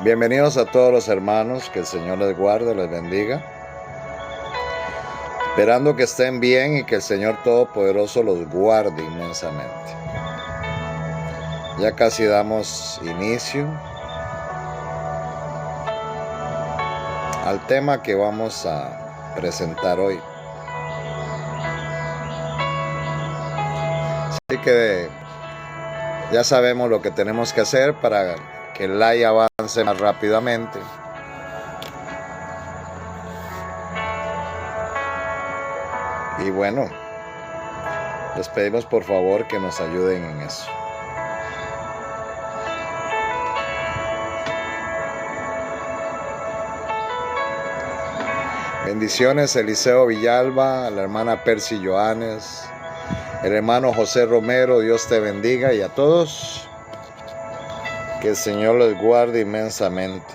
Bienvenidos a todos los hermanos, que el Señor les guarde, les bendiga. Esperando que estén bien y que el Señor Todopoderoso los guarde inmensamente. Ya casi damos inicio al tema que vamos a presentar hoy. Así que ya sabemos lo que tenemos que hacer para que el live avance más rápidamente. Y bueno, les pedimos por favor que nos ayuden en eso. Bendiciones, Eliseo Villalba, la hermana Percy Joanes, el hermano José Romero, Dios te bendiga, y a todos, que el Señor les guarde inmensamente.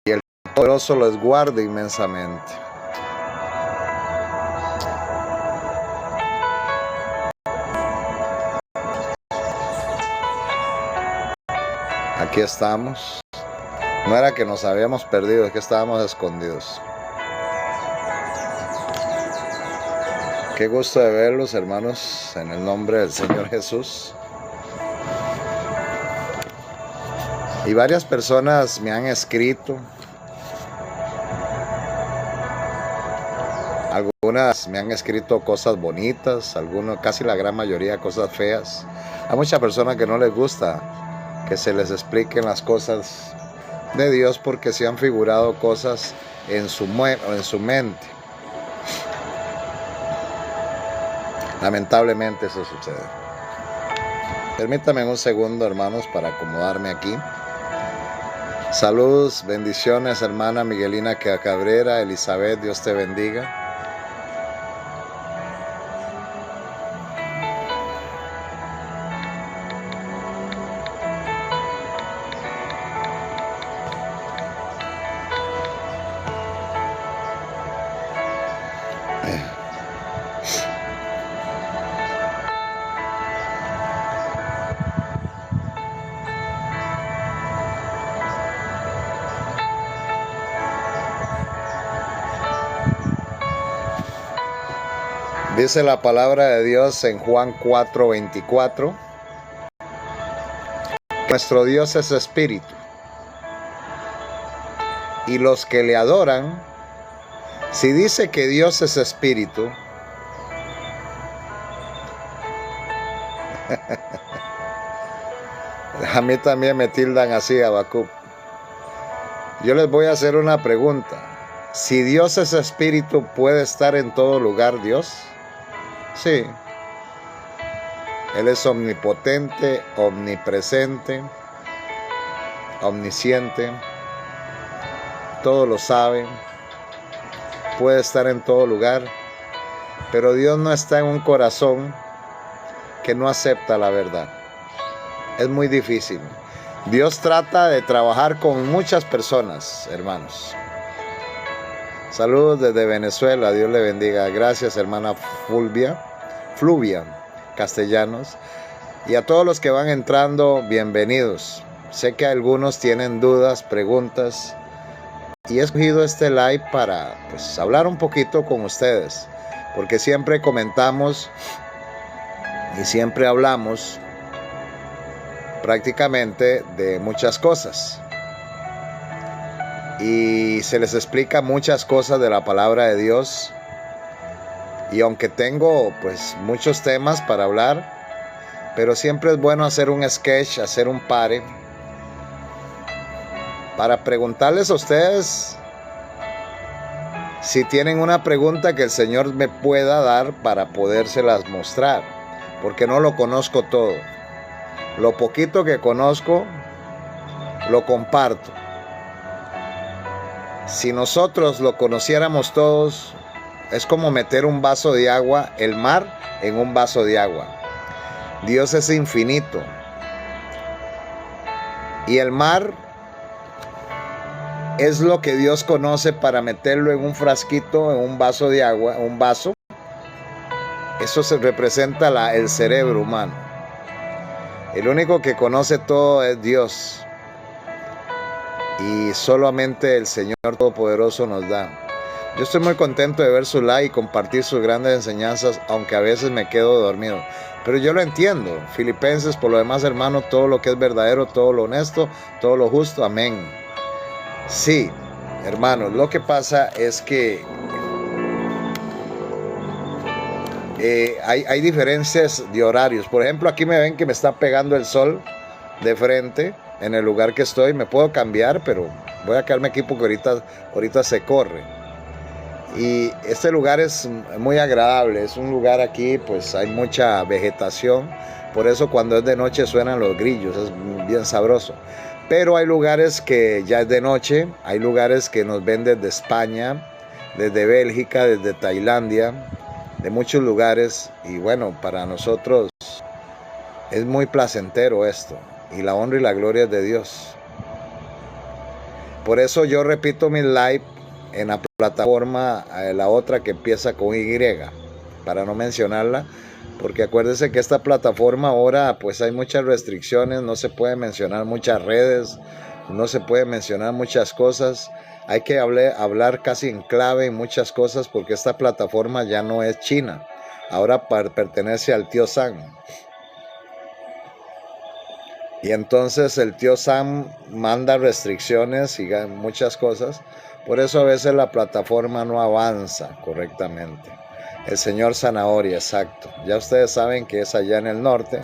Y el poderoso les guarde inmensamente. Aquí estamos. No era que nos habíamos perdido, es que estábamos escondidos. Qué gusto de verlos, hermanos, en el nombre del Señor Jesús. Y varias personas me han escrito. Algunas me han escrito cosas bonitas, algunos, casi la gran mayoría, cosas feas. Hay muchas personas que no les gusta que se les expliquen las cosas de Dios porque se han figurado cosas en su mente. Lamentablemente eso sucede. Permítanme un segundo, hermanos, para acomodarme aquí. Saludos, bendiciones, hermana Miguelina Cabrera, Elizabeth, Dios te bendiga. Dice la palabra de Dios en Juan 4:24. Nuestro Dios es espíritu, y los que le adoran, si dice que Dios es espíritu, a mí también me tildan así, Habacuc. Yo les voy a hacer una pregunta. Si Dios es espíritu, ¿puede estar en todo lugar Dios? Sí. Él es omnipotente, omnipresente, omnisciente. Todo lo sabe. Puede estar en todo lugar. Pero Dios no está en un corazón que no acepta la verdad. Es muy difícil. Dios trata de trabajar con muchas personas, hermanos. Saludos desde Venezuela, Dios le bendiga. Gracias, hermana Fluvia Castellanos. Y a todos los que van entrando, bienvenidos. Sé que algunos tienen dudas, preguntas, y he escogido este live para hablar un poquito con ustedes, porque siempre comentamos y siempre hablamos prácticamente de muchas cosas. Y se les explica muchas cosas de la palabra de Dios. Y aunque tengo muchos temas para hablar, pero siempre es bueno hacer un sketch, hacer un pare, para preguntarles a ustedes si tienen una pregunta que el Señor me pueda dar para podérselas mostrar, porque no lo conozco todo. Lo poquito que conozco, lo comparto. Si nosotros lo conociéramos todos, es como meter un vaso de agua, el mar, en un vaso de agua. Dios es infinito. Y el mar es lo que Dios conoce para meterlo en un frasquito, en un vaso de agua, un vaso. Eso se representa el cerebro humano. El único que conoce todo es Dios. Y solamente el Señor Todopoderoso nos da. Yo estoy muy contento de ver su like y compartir sus grandes enseñanzas, aunque a veces me quedo dormido. Pero yo lo entiendo. Filipenses, por lo demás, hermano, todo lo que es verdadero, todo lo honesto, todo lo justo. Amén. Sí, hermanos, lo que pasa es que hay diferencias de horarios. Por ejemplo, aquí me ven que me está pegando el sol de frente en el lugar que estoy. Me puedo cambiar, pero voy a quedarme aquí porque ahorita se corre. Y este lugar es muy agradable. Es un lugar aquí, pues hay mucha vegetación. Por eso cuando es de noche suenan los grillos. Es bien sabroso. Pero hay lugares que ya es de noche. Hay lugares que nos ven desde España, desde Bélgica, desde Tailandia, de muchos lugares. Y bueno, para nosotros es muy placentero esto. Y la honra y la gloria es de Dios. Por eso yo repito mis live en la plataforma, la otra que empieza con Y, para no mencionarla, porque acuérdense que esta plataforma ahora pues hay muchas restricciones, no se puede mencionar muchas redes, no se puede mencionar muchas cosas, hay que hablar casi en clave en muchas cosas, porque esta plataforma ya no es china, ahora pertenece al tío Sam. Y entonces el tío Sam manda restricciones y muchas cosas. Por eso a veces la plataforma no avanza correctamente. El señor Zanahoria, exacto. Ya ustedes saben que es allá en el norte.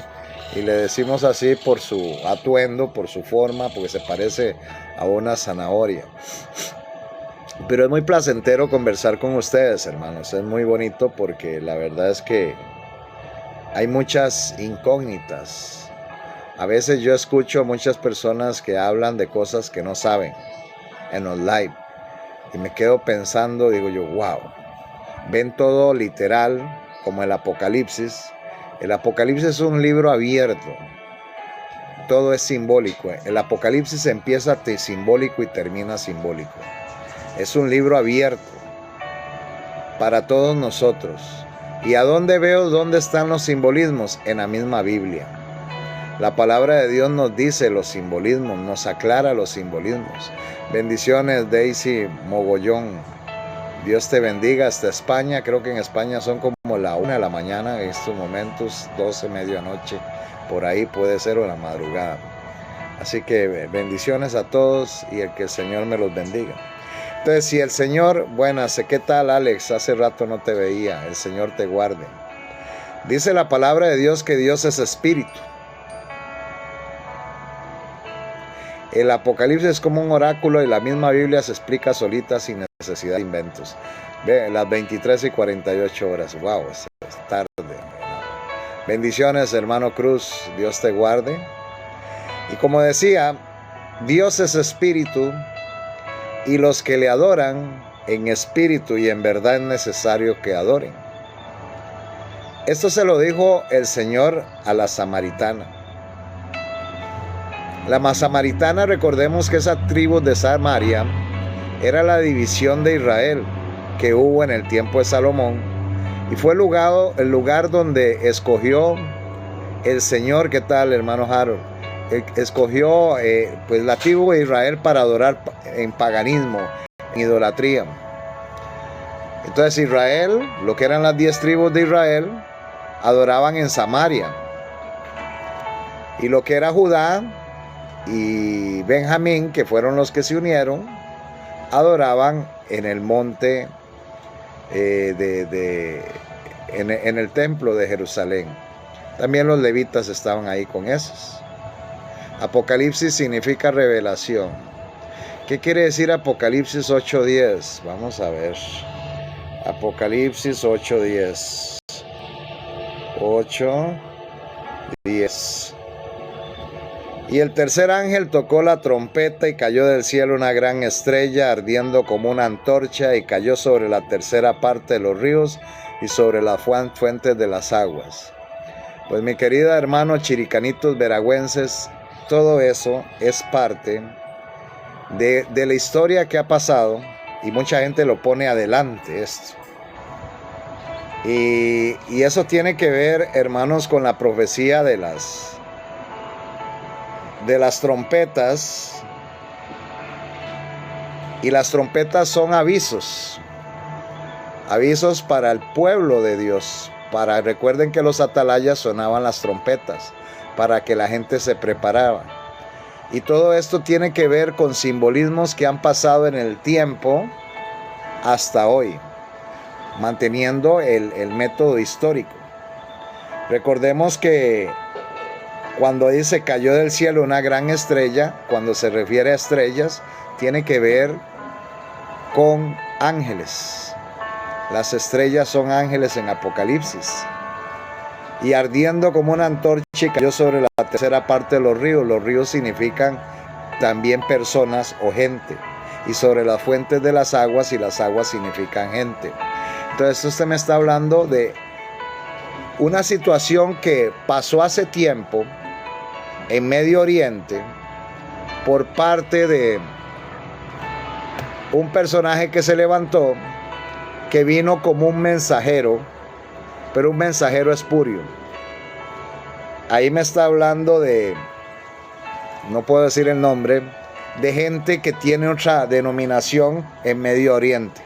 Y le decimos así por su atuendo, por su forma, porque se parece a una zanahoria. Pero es muy placentero conversar con ustedes, hermanos. Es muy bonito porque la verdad es que hay muchas incógnitas. A veces yo escucho a muchas personas que hablan de cosas que no saben en los live. Y me quedo pensando, digo yo, wow. Ven todo literal, como el Apocalipsis. El Apocalipsis es un libro abierto. Todo es simbólico. El Apocalipsis empieza simbólico y termina simbólico. Es un libro abierto para todos nosotros. ¿Y a dónde veo dónde están los simbolismos? En la misma Biblia. La palabra de Dios nos dice los simbolismos, nos aclara los simbolismos. Bendiciones, Daisy Mogollón. Dios te bendiga hasta España. Creo que en España son como la 1 de la mañana en estos momentos, 12, medianoche. Por ahí puede ser o la madrugada. Así que bendiciones a todos y que el Señor me los bendiga. Entonces, si el Señor, buenas, ¿qué tal, Alex? Hace rato no te veía. El Señor te guarde. Dice la palabra de Dios que Dios es espíritu. El Apocalipsis es como un oráculo y la misma Biblia se explica solita sin necesidad de inventos. Ve, las 23:48. Wow, es tarde. Bendiciones, hermano Cruz. Dios te guarde. Y como decía, Dios es espíritu y los que le adoran en espíritu y en verdad es necesario que adoren. Esto se lo dijo el Señor a la samaritana. La samaritana, recordemos que esa tribu de Samaria era la división de Israel que hubo en el tiempo de Salomón y fue el lugar donde escogió el Señor. ¿Qué tal, hermano Harold? Escogió pues la tribu de Israel para adorar en paganismo, en idolatría. Entonces Israel, lo que eran las 10 tribus de Israel, adoraban en Samaria, y lo que era Judá y Benjamín, que fueron los que se unieron, adoraban en el monte en el templo de Jerusalén. También los levitas estaban ahí con esos. Apocalipsis significa revelación. ¿Qué quiere decir Apocalipsis 8:10? Vamos a ver. Apocalipsis 8:10. 8:10. Y el tercer ángel tocó la trompeta y cayó del cielo una gran estrella ardiendo como una antorcha y cayó sobre la tercera parte de los ríos y sobre las fuentes de las aguas. Pues mi querida hermano chiricanitos veragüenses, todo eso es parte de la historia que ha pasado, y mucha gente lo pone adelante esto. Y eso tiene que ver, hermanos, con la profecía de las trompetas. Y las trompetas son avisos para el pueblo de Dios. Recuerden que los atalayas sonaban las trompetas para que la gente se preparara. Y todo esto tiene que ver con simbolismos que han pasado en el tiempo hasta hoy, manteniendo el método histórico. Recordemos que cuando dice cayó del cielo una gran estrella, cuando se refiere a estrellas, tiene que ver con ángeles. Las estrellas son ángeles en Apocalipsis. Y ardiendo como una antorcha cayó sobre la tercera parte de los ríos. Los ríos significan también personas o gente. Y sobre las fuentes de las aguas, y las aguas significan gente. Entonces usted me está hablando de una situación que pasó hace tiempo en Medio Oriente por parte de un personaje que se levantó, que vino como un mensajero, pero un mensajero espurio. Ahí me está hablando de, no puedo decir el nombre, de gente que tiene otra denominación en Medio Oriente.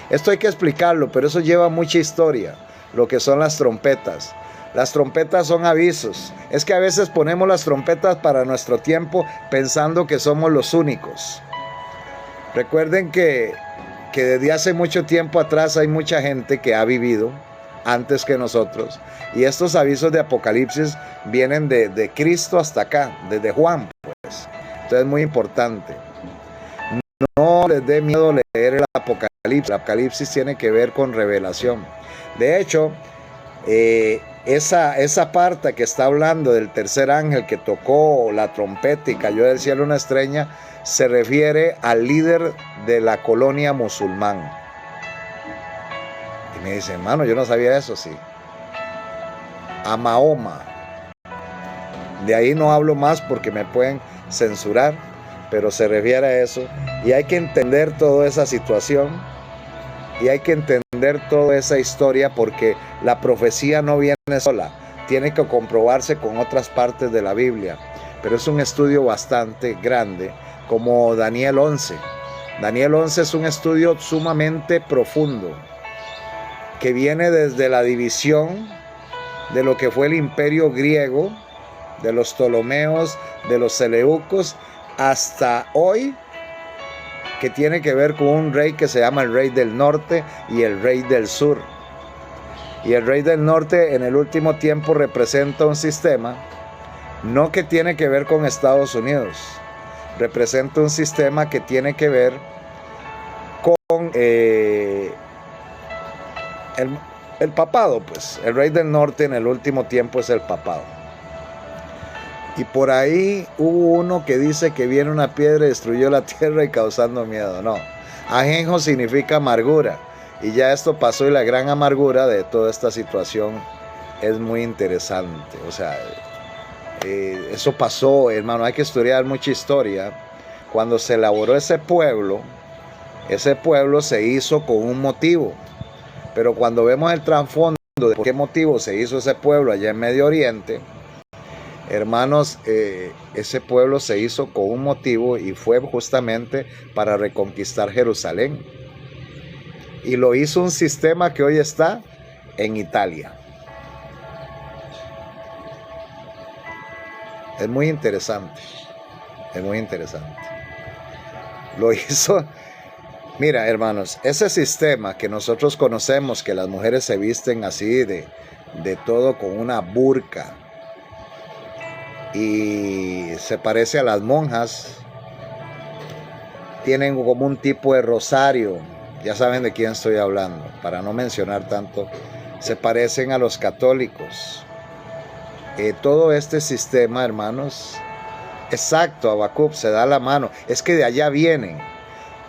Esto hay que explicarlo, pero eso lleva mucha historia, lo que son las trompetas. Las trompetas son avisos. Es que a veces ponemos las trompetas para nuestro tiempo pensando que somos los únicos. Recuerden que desde hace mucho tiempo atrás hay mucha gente que ha vivido antes que nosotros. Y estos avisos de Apocalipsis vienen de Cristo hasta acá, desde Juan, pues. Entonces es muy importante. No les dé miedo leer el Apocalipsis. El Apocalipsis tiene que ver con revelación. De hecho, esa parte que está hablando del tercer ángel que tocó la trompeta y cayó del cielo una estrella, se refiere al líder de la colonia musulmán. Y me dice, hermano, yo no sabía eso, sí. A Mahoma. De ahí no hablo más porque me pueden censurar, pero se refiere a eso. Y hay que entender toda esa situación. Y hay que entender toda esa historia, porque la profecía no viene sola. Tiene que comprobarse con otras partes de la Biblia. Pero es un estudio bastante grande, como Daniel 11. Daniel 11 es un estudio sumamente profundo, que viene desde la división de lo que fue el imperio griego, de los Ptolomeos, de los Seleucos, hasta hoy, que tiene que ver con un rey que se llama el rey del norte y el rey del sur. Y el rey del norte en el último tiempo representa un sistema, no que tiene que ver con Estados Unidos, representa un sistema que tiene que ver con el papado, pues. El rey del norte en el último tiempo es el papado. Y por ahí hubo uno que dice que viene una piedra y destruyó la tierra y causando miedo. No, ajenjo significa amargura. Y ya esto pasó, y la gran amargura de toda esta situación es muy interesante. O sea, eso pasó, hermano, hay que estudiar mucha historia. Cuando se elaboró ese pueblo se hizo con un motivo. Pero cuando vemos el trasfondo de por qué motivo se hizo ese pueblo allá en Medio Oriente, hermanos, ese pueblo se hizo con un motivo, y fue justamente para reconquistar Jerusalén. Y lo hizo un sistema que hoy está en Italia. Es muy interesante. Es muy interesante. Lo hizo. Mira, hermanos, ese sistema que nosotros conocemos, que las mujeres se visten así de todo con una burka, y se parece a las monjas, tienen como un tipo de rosario, ya saben de quién estoy hablando, para no mencionar tanto, se parecen a los católicos. Todo este sistema, hermanos, exacto, Habacuc, se da la mano, es que de allá vienen.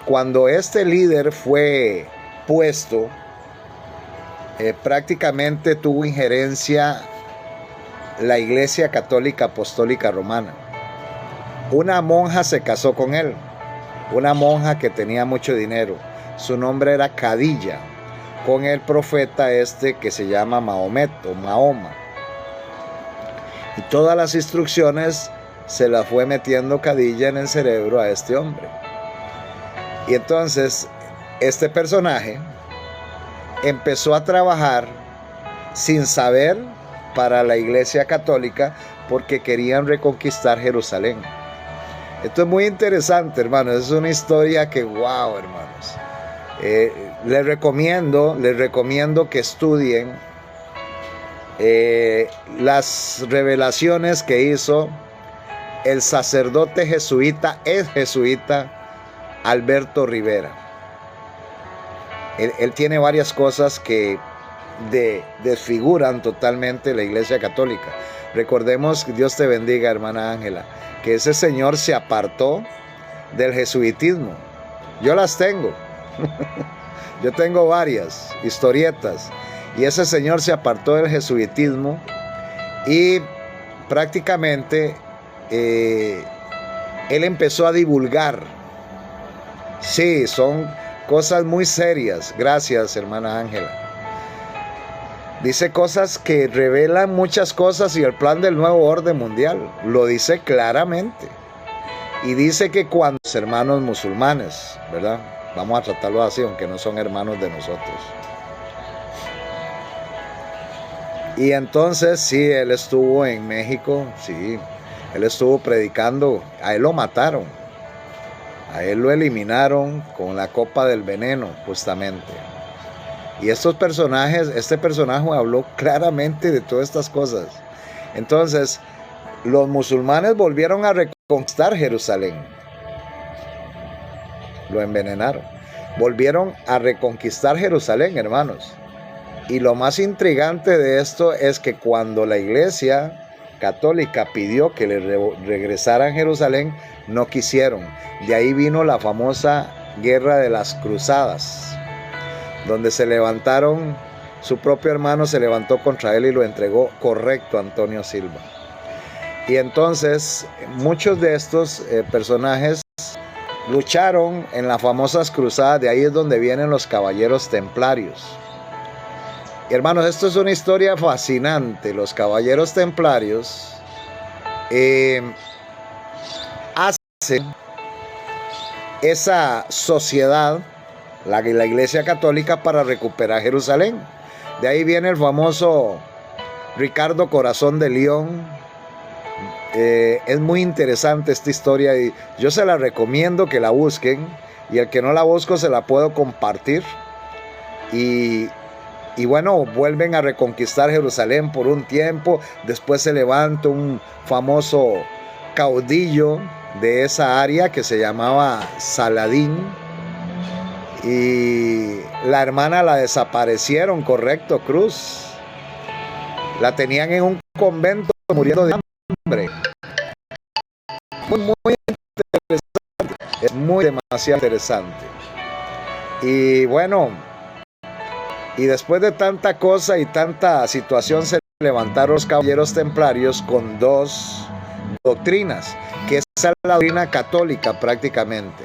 Cuando este líder fue puesto, prácticamente tuvo injerencia la Iglesia Católica Apostólica Romana. una monja se casó con él, una monja que tenía mucho dinero. Su nombre era Khadija, con el profeta que se llama Mahomet o Mahoma. Y todas las instrucciones se las fue metiendo Khadija en el cerebro a este hombre. Y entonces este personaje empezó a trabajar sin saber para la Iglesia Católica porque querían reconquistar Jerusalén. Esto es muy interesante, hermanos. Es una historia que, wow, hermanos. Les recomiendo que estudien las revelaciones que hizo el sacerdote jesuita, Alberto Rivera. Él tiene varias cosas que desfiguran totalmente la Iglesia Católica. Recordemos, Dios te bendiga, hermana Ángela, que ese señor se apartó del jesuitismo. Yo las tengo. Yo tengo varias historietas. Y ese señor se apartó del jesuitismo y prácticamente él empezó a divulgar. Sí, son cosas muy serias. Gracias, hermana Ángela. Dice cosas que revelan muchas cosas y el plan del nuevo orden mundial. Lo dice claramente. Y dice que cuando los hermanos musulmanes, ¿verdad? Vamos a tratarlo así, aunque no son hermanos de nosotros. Y entonces, sí, él estuvo en México, sí. Él estuvo predicando. A él lo mataron. A él lo eliminaron con la copa del veneno, justamente. Y este personaje habló claramente de todas estas cosas. Entonces, los musulmanes volvieron a reconquistar Jerusalén. Lo envenenaron. Volvieron a reconquistar Jerusalén, hermanos. Y lo más intrigante de esto es que cuando la Iglesia Católica pidió que le regresaran a Jerusalén, no quisieron. De ahí vino la famosa Guerra de las Cruzadas, donde se levantaron, su propio hermano se levantó contra él y lo entregó correcto a Antonio Silva. Y entonces muchos de estos personajes lucharon en las famosas cruzadas. De ahí es donde vienen los caballeros templarios. Y hermanos, esto es una historia fascinante. Los caballeros templarios hacen esa sociedad, la Iglesia Católica, para recuperar Jerusalén. De ahí viene el famoso Ricardo Corazón de León. Es muy interesante esta historia y yo se la recomiendo que la busquen, y el que no la busco se la puedo compartir. Y bueno, vuelven a reconquistar Jerusalén por un tiempo. Después se levanta un famoso caudillo de esa área que se llamaba Saladín. Y la hermana la desaparecieron, correcto, Cruz. La tenían en un convento muriendo de hambre. Muy interesante. Es demasiado interesante. Y bueno, y después de tanta cosa y tanta situación, se levantaron los caballeros templarios con dos doctrinas, que es la doctrina católica prácticamente.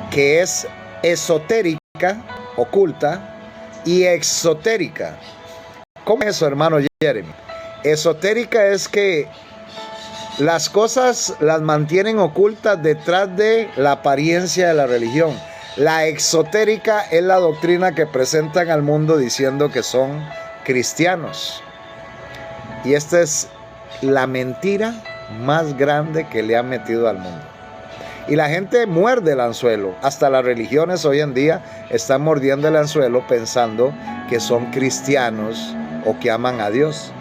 Que es esotérica, oculta, y exotérica. ¿Cómo es eso, hermano Jeremy? Esotérica es que las cosas las mantienen ocultas detrás de la apariencia de la religión. La exotérica es la doctrina que presentan al mundo diciendo que son cristianos. Y esta es la mentira más grande que le han metido al mundo. Y la gente muerde el anzuelo. Hasta las religiones hoy en día están mordiendo el anzuelo pensando que son cristianos o que aman a Dios.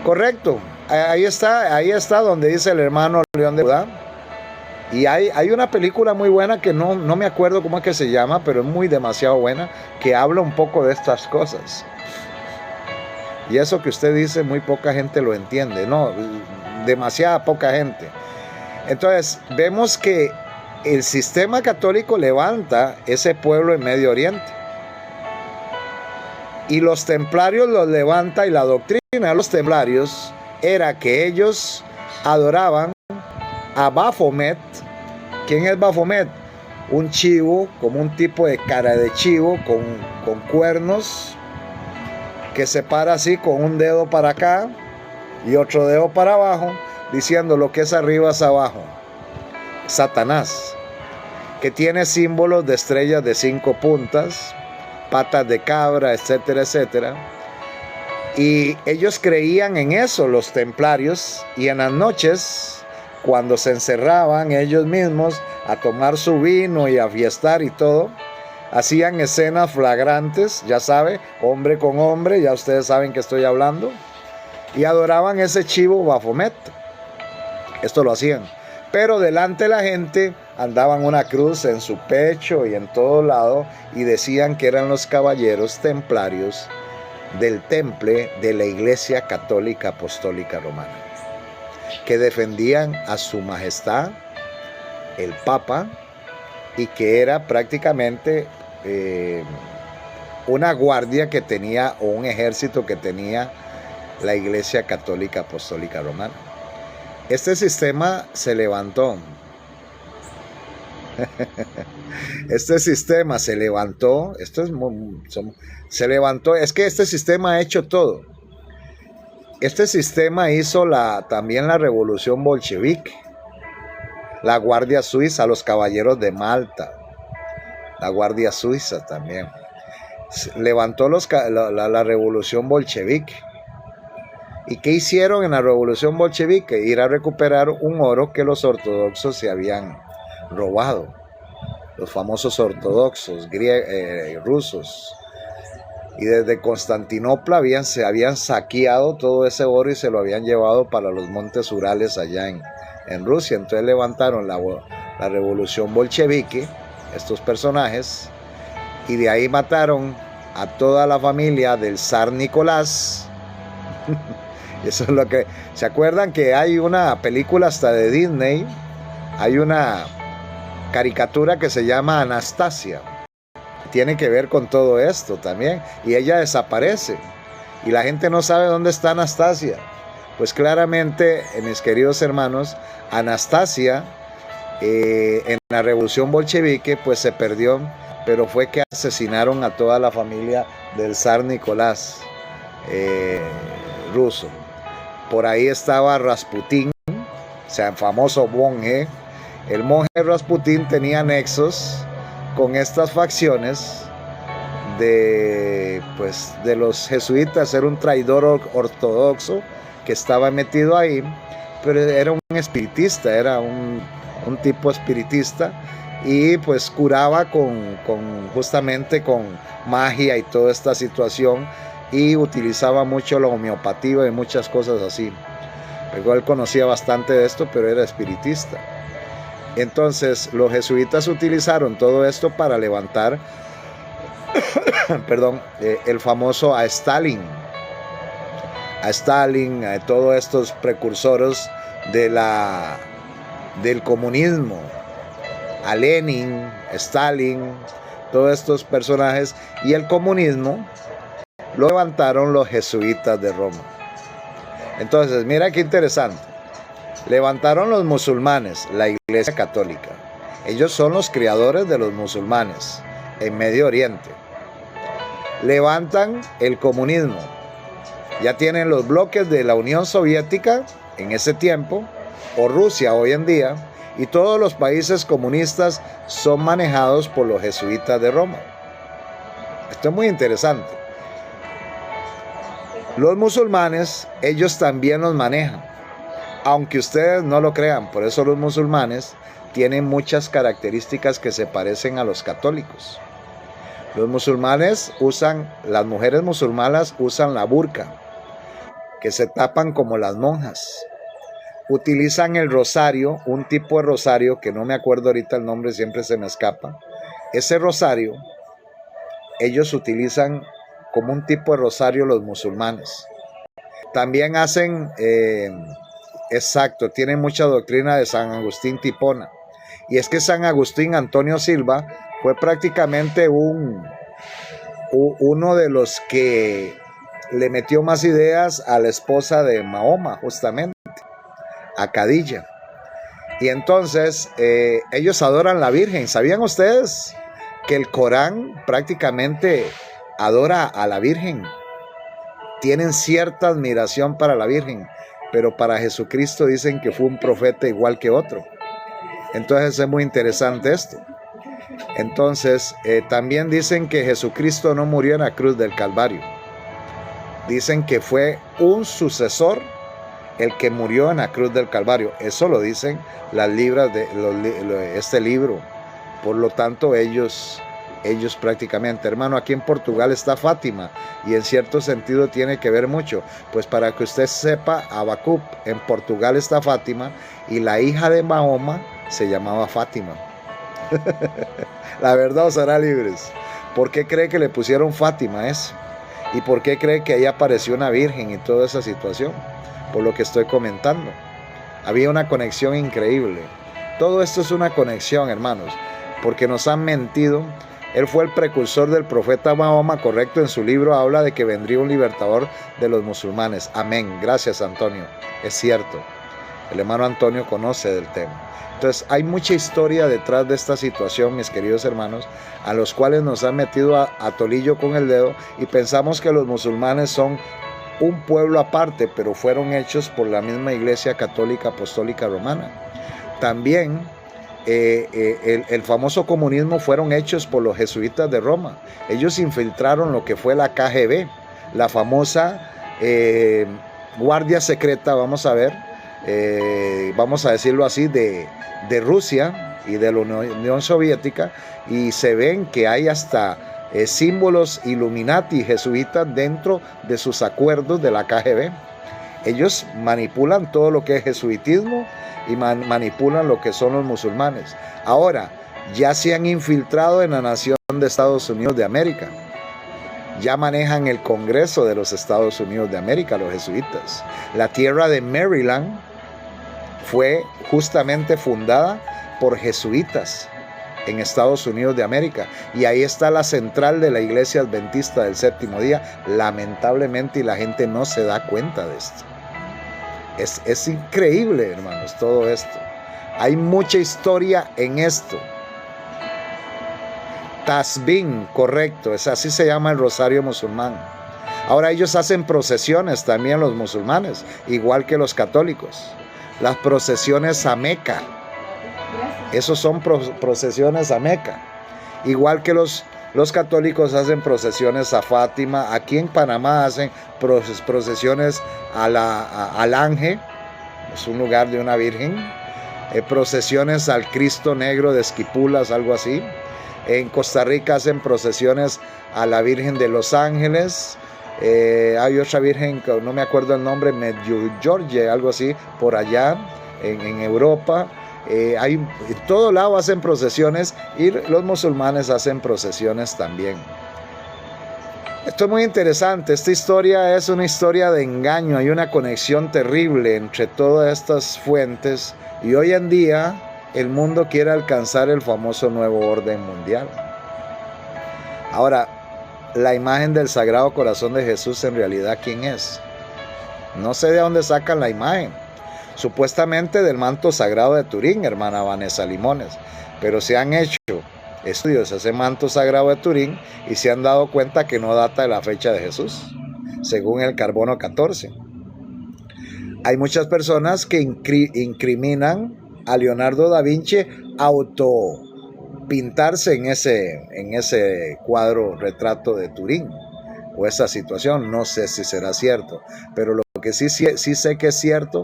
Correcto. Ahí está donde dice el hermano León de Judá. Y hay una película muy buena que no me acuerdo cómo es que se llama, pero es demasiado buena, que habla un poco de estas cosas. Y eso que usted dice, muy poca gente lo entiende. No, demasiada poca gente. Entonces, vemos que el sistema católico levanta ese pueblo en Medio Oriente. Y los templarios los levanta, y la doctrina de los templarios era que ellos adoraban a Baphomet. ¿Quién es Baphomet? Un chivo, como un tipo de cara de chivo con cuernos, que se para así con un dedo para acá y otro dedo para abajo, diciendo lo que es arriba es abajo. Satanás, que tiene símbolos de estrellas de 5 puntas, patas de cabra, etcétera, etcétera. Y ellos creían en eso, los templarios, y en las noches, cuando se encerraban ellos mismos a tomar su vino y a fiestar y todo, hacían escenas flagrantes, ya sabe, hombre con hombre, ya ustedes saben que estoy hablando, y adoraban ese chivo Baphomet. Esto lo hacían, pero delante de la gente andaban una cruz en su pecho y en todo lado, y decían que eran los caballeros templarios del temple de la Iglesia Católica Apostólica Romana, que defendían a su majestad el Papa, y que era prácticamente una guardia que tenía, o un ejército que tenía la Iglesia Católica Apostólica Romana. Este sistema se levantó. Este sistema se levantó. Se levantó. Es que este sistema ha hecho todo. Este sistema hizo también la revolución bolchevique, la Guardia Suiza, los caballeros de Malta, la Guardia Suiza también. Levantó la revolución bolchevique. ¿Y qué hicieron en la revolución bolchevique? Ir a recuperar un oro que los ortodoxos se habían robado. Los famosos ortodoxos rusos. Y desde Constantinopla se habían saqueado todo ese oro y se lo habían llevado para los montes Urales allá en Rusia. Entonces levantaron la revolución bolchevique, estos personajes, y de ahí mataron a toda la familia del zar Nicolás. Eso es lo que... ¿Se acuerdan que hay una película hasta de Disney? Hay una caricatura que se llama Anastasia. Tiene que ver con todo esto también. Y ella desaparece. Y la gente no sabe dónde está Anastasia. Pues claramente, mis queridos hermanos, Anastasia en la revolución bolchevique pues se perdió. Pero fue que asesinaron a toda la familia del zar Nicolás ruso. Por ahí estaba Rasputín, o sea, el famoso monje. El monje Rasputín tenía nexos con estas facciones de los jesuitas. Era un traidor ortodoxo que estaba metido ahí, pero era un espiritista, era un tipo espiritista, y pues curaba justamente con magia y toda esta situación, y utilizaba mucho la homeopatía y muchas cosas así. Pero él conocía bastante de esto, pero era espiritista. Entonces los jesuitas utilizaron todo esto para levantar el famoso a Stalin, a todos estos precursores del comunismo, a Lenin, Stalin, todos estos personajes. Y el comunismo lo levantaron los jesuitas de Roma. Entonces, mira qué interesante. Levantaron los musulmanes, la Iglesia Católica. Ellos son los creadores de los musulmanes en Medio Oriente. Levantan el comunismo. Ya tienen los bloques de la Unión Soviética en ese tiempo, o Rusia hoy en día, y todos los países comunistas son manejados por los jesuitas de Roma. Esto es muy interesante. Los musulmanes, ellos también los manejan, aunque ustedes no lo crean. Por eso los musulmanes tienen muchas características que se parecen a los católicos. Los musulmanes las mujeres musulmanas usan la burka, que se tapan como las monjas. Utilizan el rosario, un tipo de rosario que no me acuerdo ahorita el nombre, siempre se me escapa. Ese rosario, ellos utilizan como un tipo de rosario los musulmanes. También hacen, tienen mucha doctrina de San Agustín Tipona. Y es que San Agustín Antonio Silva fue prácticamente un uno de los que le metió más ideas a la esposa de Mahoma, justamente, a Khadija. Y entonces ellos adoran la Virgen. ¿Sabían ustedes que el Corán prácticamente adora a la Virgen? Tienen cierta admiración para la Virgen, pero para Jesucristo dicen que fue un profeta igual que otro. Entonces es muy interesante esto. Entonces también dicen que Jesucristo no murió en la cruz del Calvario. Dicen que fue un sucesor el que murió en la cruz del Calvario. Eso lo dicen las libras de este libro. Por lo tanto, ellos prácticamente, hermano, aquí en Portugal está Fátima, y en cierto sentido tiene que ver mucho. Pues para que usted sepa, Habacuc, en Portugal está Fátima, y la hija de Mahoma se llamaba Fátima. La verdad os hará libres. ¿Por qué cree que le pusieron Fátima eso? ¿Y por qué cree que ahí apareció una virgen y toda esa situación? Por lo que estoy comentando. Había una conexión increíble. Todo esto es una conexión, hermanos, porque nos han mentido. Él fue el precursor del profeta Mahoma, correcto. En su libro habla de que vendría un libertador de los musulmanes. Amén. Gracias, Antonio. Es cierto. El hermano Antonio conoce del tema. Entonces hay mucha historia detrás de esta situación, mis queridos hermanos, a los cuales nos han metido a tolillo con el dedo, y pensamos que los musulmanes son un pueblo aparte, pero fueron hechos por la misma Iglesia Católica Apostólica Romana. También el famoso comunismo fueron hechos por los jesuitas de Roma. Ellos infiltraron lo que fue la KGB, la famosa guardia secreta, vamos a ver, vamos a decirlo así, de Rusia y de la Unión Soviética, y se ven que hay hasta símbolos Illuminati jesuitas dentro de sus acuerdos de la KGB. Ellos manipulan todo lo que es jesuitismo y manipulan lo que son los musulmanes. Ahora, ya se han infiltrado en la nación de Estados Unidos de América. Ya manejan el Congreso de los Estados Unidos de América, los jesuitas. La tierra de Maryland fue justamente fundada por jesuitas en Estados Unidos de América, y ahí está la central de la Iglesia Adventista del Séptimo Día, lamentablemente, y la gente no se da cuenta de esto. Es increíble, hermanos, todo esto. Hay mucha historia en esto. Tasbín, correcto, es así se llama el rosario musulmán. Ahora ellos hacen procesiones también, los musulmanes, igual que los católicos. Las procesiones a Meca. Esos son procesiones a Meca. Igual que los católicos hacen procesiones a Fátima. Aquí en Panamá hacen procesiones al Ángel, es un lugar de una virgen. Procesiones al Cristo Negro de Esquipulas, algo así. En Costa Rica hacen procesiones a la Virgen de los Ángeles. Hay otra virgen que no me acuerdo el nombre, Medjugorje, algo así, por allá en Europa. En todo lado hacen procesiones, y los musulmanes hacen procesiones también. Esto es muy interesante. Esta historia es una historia de engaño. Hay una conexión terrible entre todas estas fuentes, y hoy en día el mundo quiere alcanzar el famoso nuevo orden mundial. Ahora, la imagen del Sagrado Corazón de Jesús, en realidad, ¿quién es? No sé de dónde sacan la imagen. Supuestamente del manto sagrado de Turín, hermana Vanessa Limones, pero se han hecho estudios a ese manto sagrado de Turín y se han dado cuenta que no data de la fecha de Jesús, según el carbono 14. Hay muchas personas que incriminan a Leonardo da Vinci autopintarse en ese cuadro retrato de Turín, o esa situación. No sé si será cierto, pero lo que sí sé que es cierto,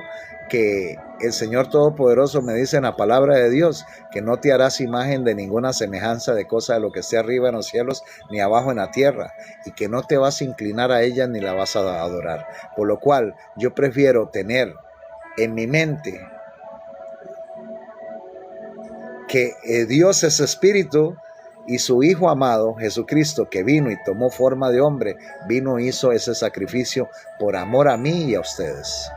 que el Señor Todopoderoso me dice en la palabra de Dios que no te harás imagen de ninguna semejanza de cosa de lo que esté arriba en los cielos ni abajo en la tierra, y que no te vas a inclinar a ella ni la vas a adorar. Por lo cual yo prefiero tener en mi mente que Dios es espíritu, y su Hijo amado Jesucristo, que vino y tomó forma de hombre, vino e hizo ese sacrificio por amor a mí y a ustedes.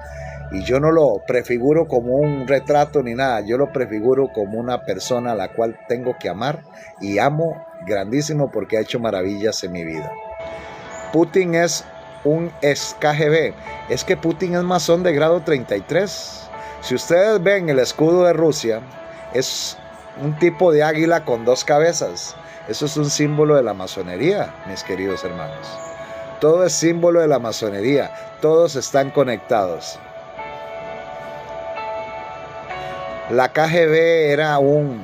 Y yo no lo prefiguro como un retrato ni nada, yo lo prefiguro como una persona a la cual tengo que amar y amo grandísimo porque ha hecho maravillas en mi vida. Putin es un ex KGB, es que Putin es masón de grado 33. Si ustedes ven el escudo de Rusia, es un tipo de águila con 2 cabezas. Eso es un símbolo de la masonería, mis queridos hermanos. Todo es símbolo de la masonería, todos están conectados. La KGB era un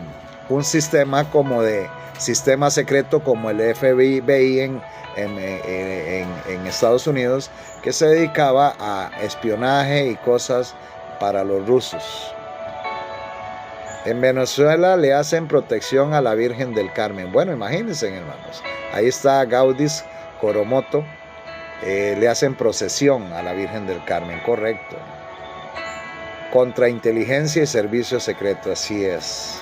sistema como de sistema secreto como el FBI en Estados Unidos, que se dedicaba a espionaje y cosas para los rusos. En Venezuela le hacen protección a la Virgen del Carmen. Bueno, imagínense, hermanos. Ahí está Gaudis Coromoto. Le hacen procesión a la Virgen del Carmen, correcto. Contrainteligencia y servicio secreto, así es.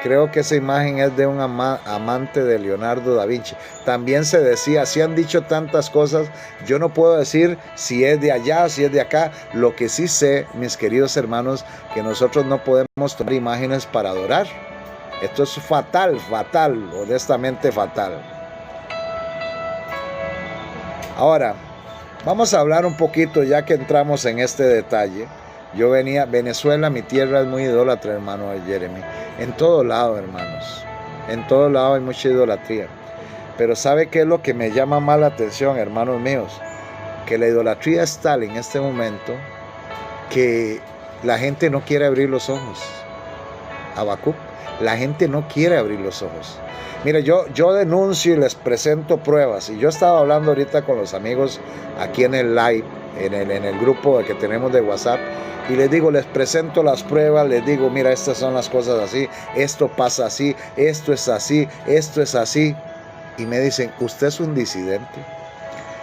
Creo que esa imagen es de un amante de Leonardo da Vinci. También se decía, se han dicho tantas cosas, yo no puedo decir si es de allá, si es de acá. Lo que sí sé, mis queridos hermanos, que nosotros no podemos tomar imágenes para adorar. Esto es fatal, fatal, honestamente fatal. Ahora, vamos a hablar un poquito, ya que entramos en este detalle. Yo venía, Venezuela, mi tierra es muy idólatra, hermano Jeremy. En todo lado, hermanos. En todo lado hay mucha idolatría. Pero ¿sabe qué es lo que me llama más la atención, hermanos míos? Que la idolatría es tal en este momento que la gente no quiere abrir los ojos. Habacuc, la gente no quiere abrir los ojos. Mire, yo denuncio y les presento pruebas. Y yo estaba hablando ahorita con los amigos aquí en el live, en el grupo que tenemos de WhatsApp. Y les digo, les presento las pruebas, les digo, mira, estas son las cosas así, esto pasa así, esto es así, esto es así. Y me dicen, usted es un disidente,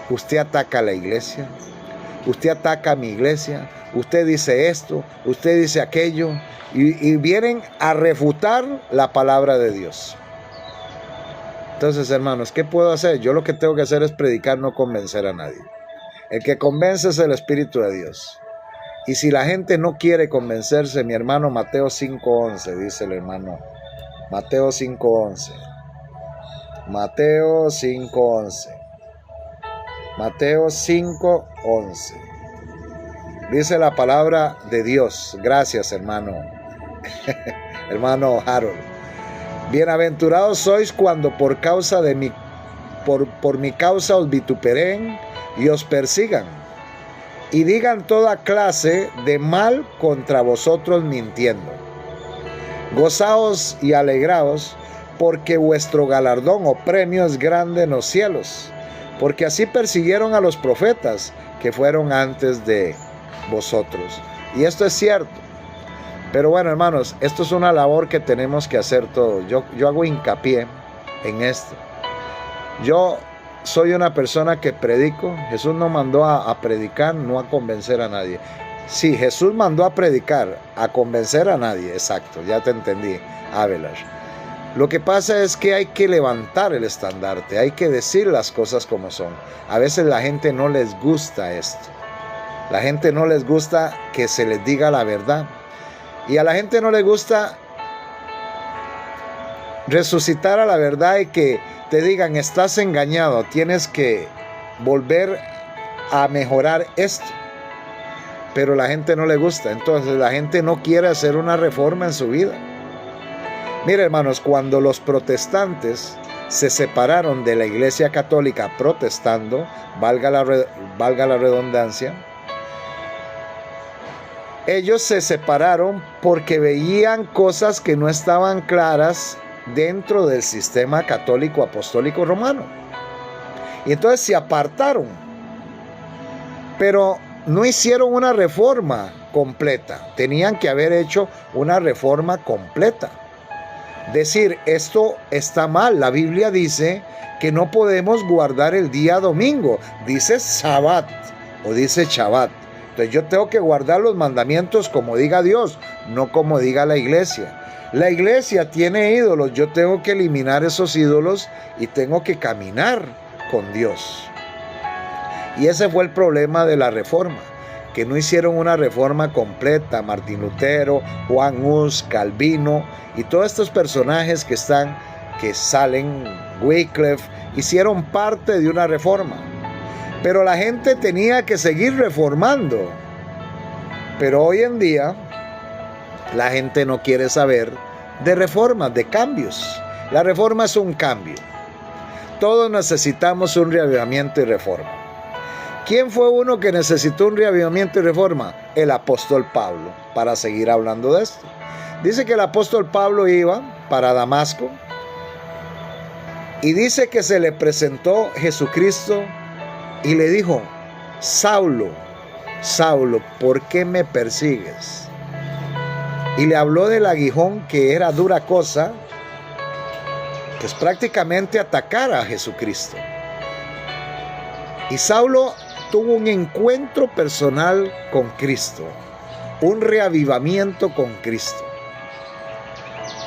usted ataca a la iglesia, usted ataca a mi iglesia, usted dice esto, usted dice aquello, y vienen a refutar la palabra de Dios. Entonces, hermanos, ¿qué puedo hacer? Yo lo que tengo que hacer es predicar, no convencer a nadie. El que convence es el Espíritu de Dios. Y si la gente no quiere convencerse, mi hermano, Mateo 5:11, dice el hermano. Mateo 5:11. Mateo 5:11. Mateo 5:11. Dice la palabra de Dios. Gracias, hermano. Hermano Harold. Bienaventurados sois cuando por causa de por mi causa os vituperen y os persigan. Y digan toda clase de mal contra vosotros mintiendo. Gozaos y alegraos, porque vuestro galardón o premio es grande en los cielos, porque así persiguieron a los profetas que fueron antes de vosotros. Y esto es cierto. Pero bueno, hermanos, esto es una labor que tenemos que hacer todos. Yo hago hincapié en esto. Yo soy una persona que predico. Jesús no mandó a predicar, no a convencer a nadie. Sí, Jesús mandó a predicar, a convencer a nadie. Exacto, ya te entendí, Avelar. Lo que pasa es que hay que levantar el estandarte, hay que decir las cosas como son. A veces la gente no les gusta esto. La gente no les gusta que se les diga la verdad. Y a la gente no le gusta resucitar a la verdad y que te digan, estás engañado, tienes que volver a mejorar esto. Pero la gente no le gusta, entonces la gente no quiere hacer una reforma en su vida. Mire, hermanos, cuando los protestantes se separaron de la iglesia católica protestando, valga la redundancia, ellos se separaron porque veían cosas que no estaban claras dentro del sistema católico apostólico romano. Y entonces se apartaron. Pero no hicieron una reforma completa. Tenían que haber hecho una reforma completa. Decir, esto está mal. La Biblia dice que no podemos guardar el día domingo. Dice Sabbat o dice Shabbat. Entonces yo tengo que guardar los mandamientos como diga Dios, no como diga la iglesia. La iglesia tiene ídolos, yo tengo que eliminar esos ídolos y tengo que caminar con Dios. Y ese fue el problema de la reforma, que no hicieron una reforma completa. Martín Lutero, Juan Hus, Calvino y todos estos personajes que salen, Wycliffe, hicieron parte de una reforma. Pero la gente tenía que seguir reformando. Pero hoy en día la gente no quiere saber de reformas, de cambios. La reforma es un cambio. Todos necesitamos un reavivamiento y reforma. ¿Quién fue uno que necesitó un reavivamiento y reforma? El apóstol Pablo, para seguir hablando de esto. Dice que el apóstol Pablo iba para Damasco y dice que se le presentó Jesucristo y le dijo: Saulo, Saulo, ¿por qué me persigues? Y le habló del aguijón, que era dura cosa, pues prácticamente atacar a Jesucristo. Y Saulo tuvo un encuentro personal con Cristo, un reavivamiento con Cristo.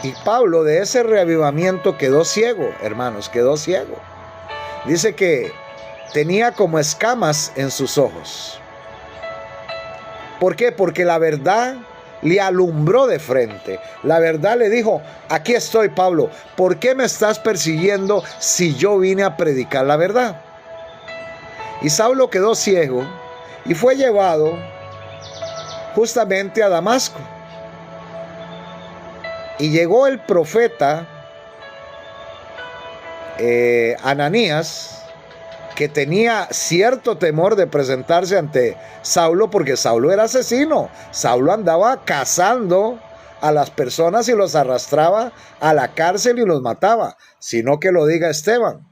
Y Pablo de ese reavivamiento quedó ciego, hermanos, quedó ciego. Dice que tenía como escamas en sus ojos. ¿Por qué? Porque la verdad le alumbró de frente. La verdad le dijo: aquí estoy, Pablo, ¿por qué me estás persiguiendo si yo vine a predicar la verdad? Y Saulo quedó ciego y fue llevado justamente a Damasco. Y llegó el profeta Ananías, que tenía cierto temor de presentarse ante Saulo, porque Saulo era asesino. Saulo andaba cazando a las personas y los arrastraba a la cárcel y los mataba, sino que lo diga Esteban.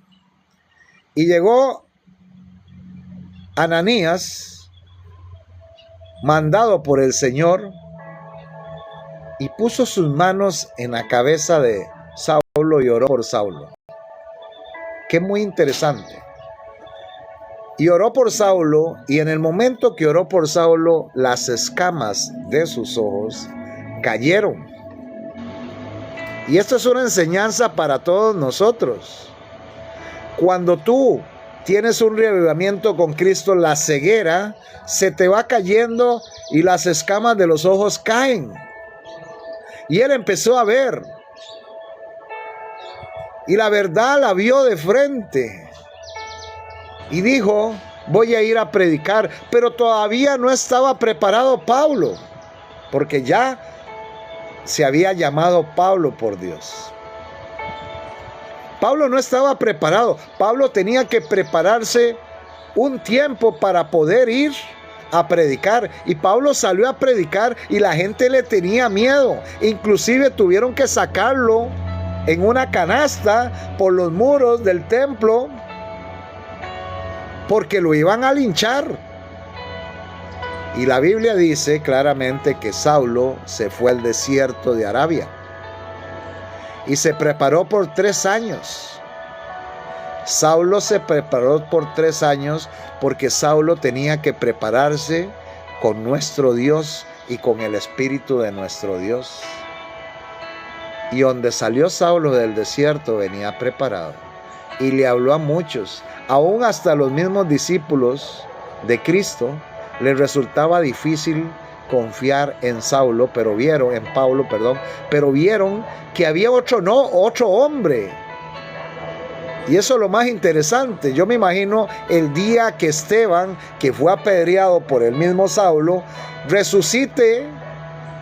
Y llegó Ananías, mandado por el Señor, y puso sus manos en la cabeza de Saulo y oró por Saulo. Qué muy interesante. Y oró por Saulo, y en el momento que oró por Saulo, las escamas de sus ojos cayeron. Y esto es una enseñanza para todos nosotros. Cuando tú tienes un reavivamiento con Cristo, la ceguera se te va cayendo y las escamas de los ojos caen. Y él empezó a ver. Y la verdad la vio de frente. Y dijo: voy a ir a predicar. Pero todavía no estaba preparado Pablo, porque ya se había llamado Pablo por Dios. Pablo no estaba preparado. Pablo tenía que prepararse un tiempo para poder ir a predicar. Y Pablo salió a predicar y la gente le tenía miedo. Inclusive tuvieron que sacarlo en una canasta por los muros del templo, porque lo iban a linchar. Y la Biblia dice claramente que Saulo se fue al desierto de Arabia y se preparó por 3 años. Saulo se preparó por 3 años porque Saulo tenía que prepararse con nuestro Dios y con el Espíritu de nuestro Dios. Y donde salió Saulo del desierto venía preparado y le habló a muchos, aún hasta los mismos discípulos de Cristo. Les resultaba difícil confiar en Pablo, pero vieron que había otro hombre. Y eso es lo más interesante. Yo me imagino el día que Esteban, que fue apedreado por el mismo Saulo, resucite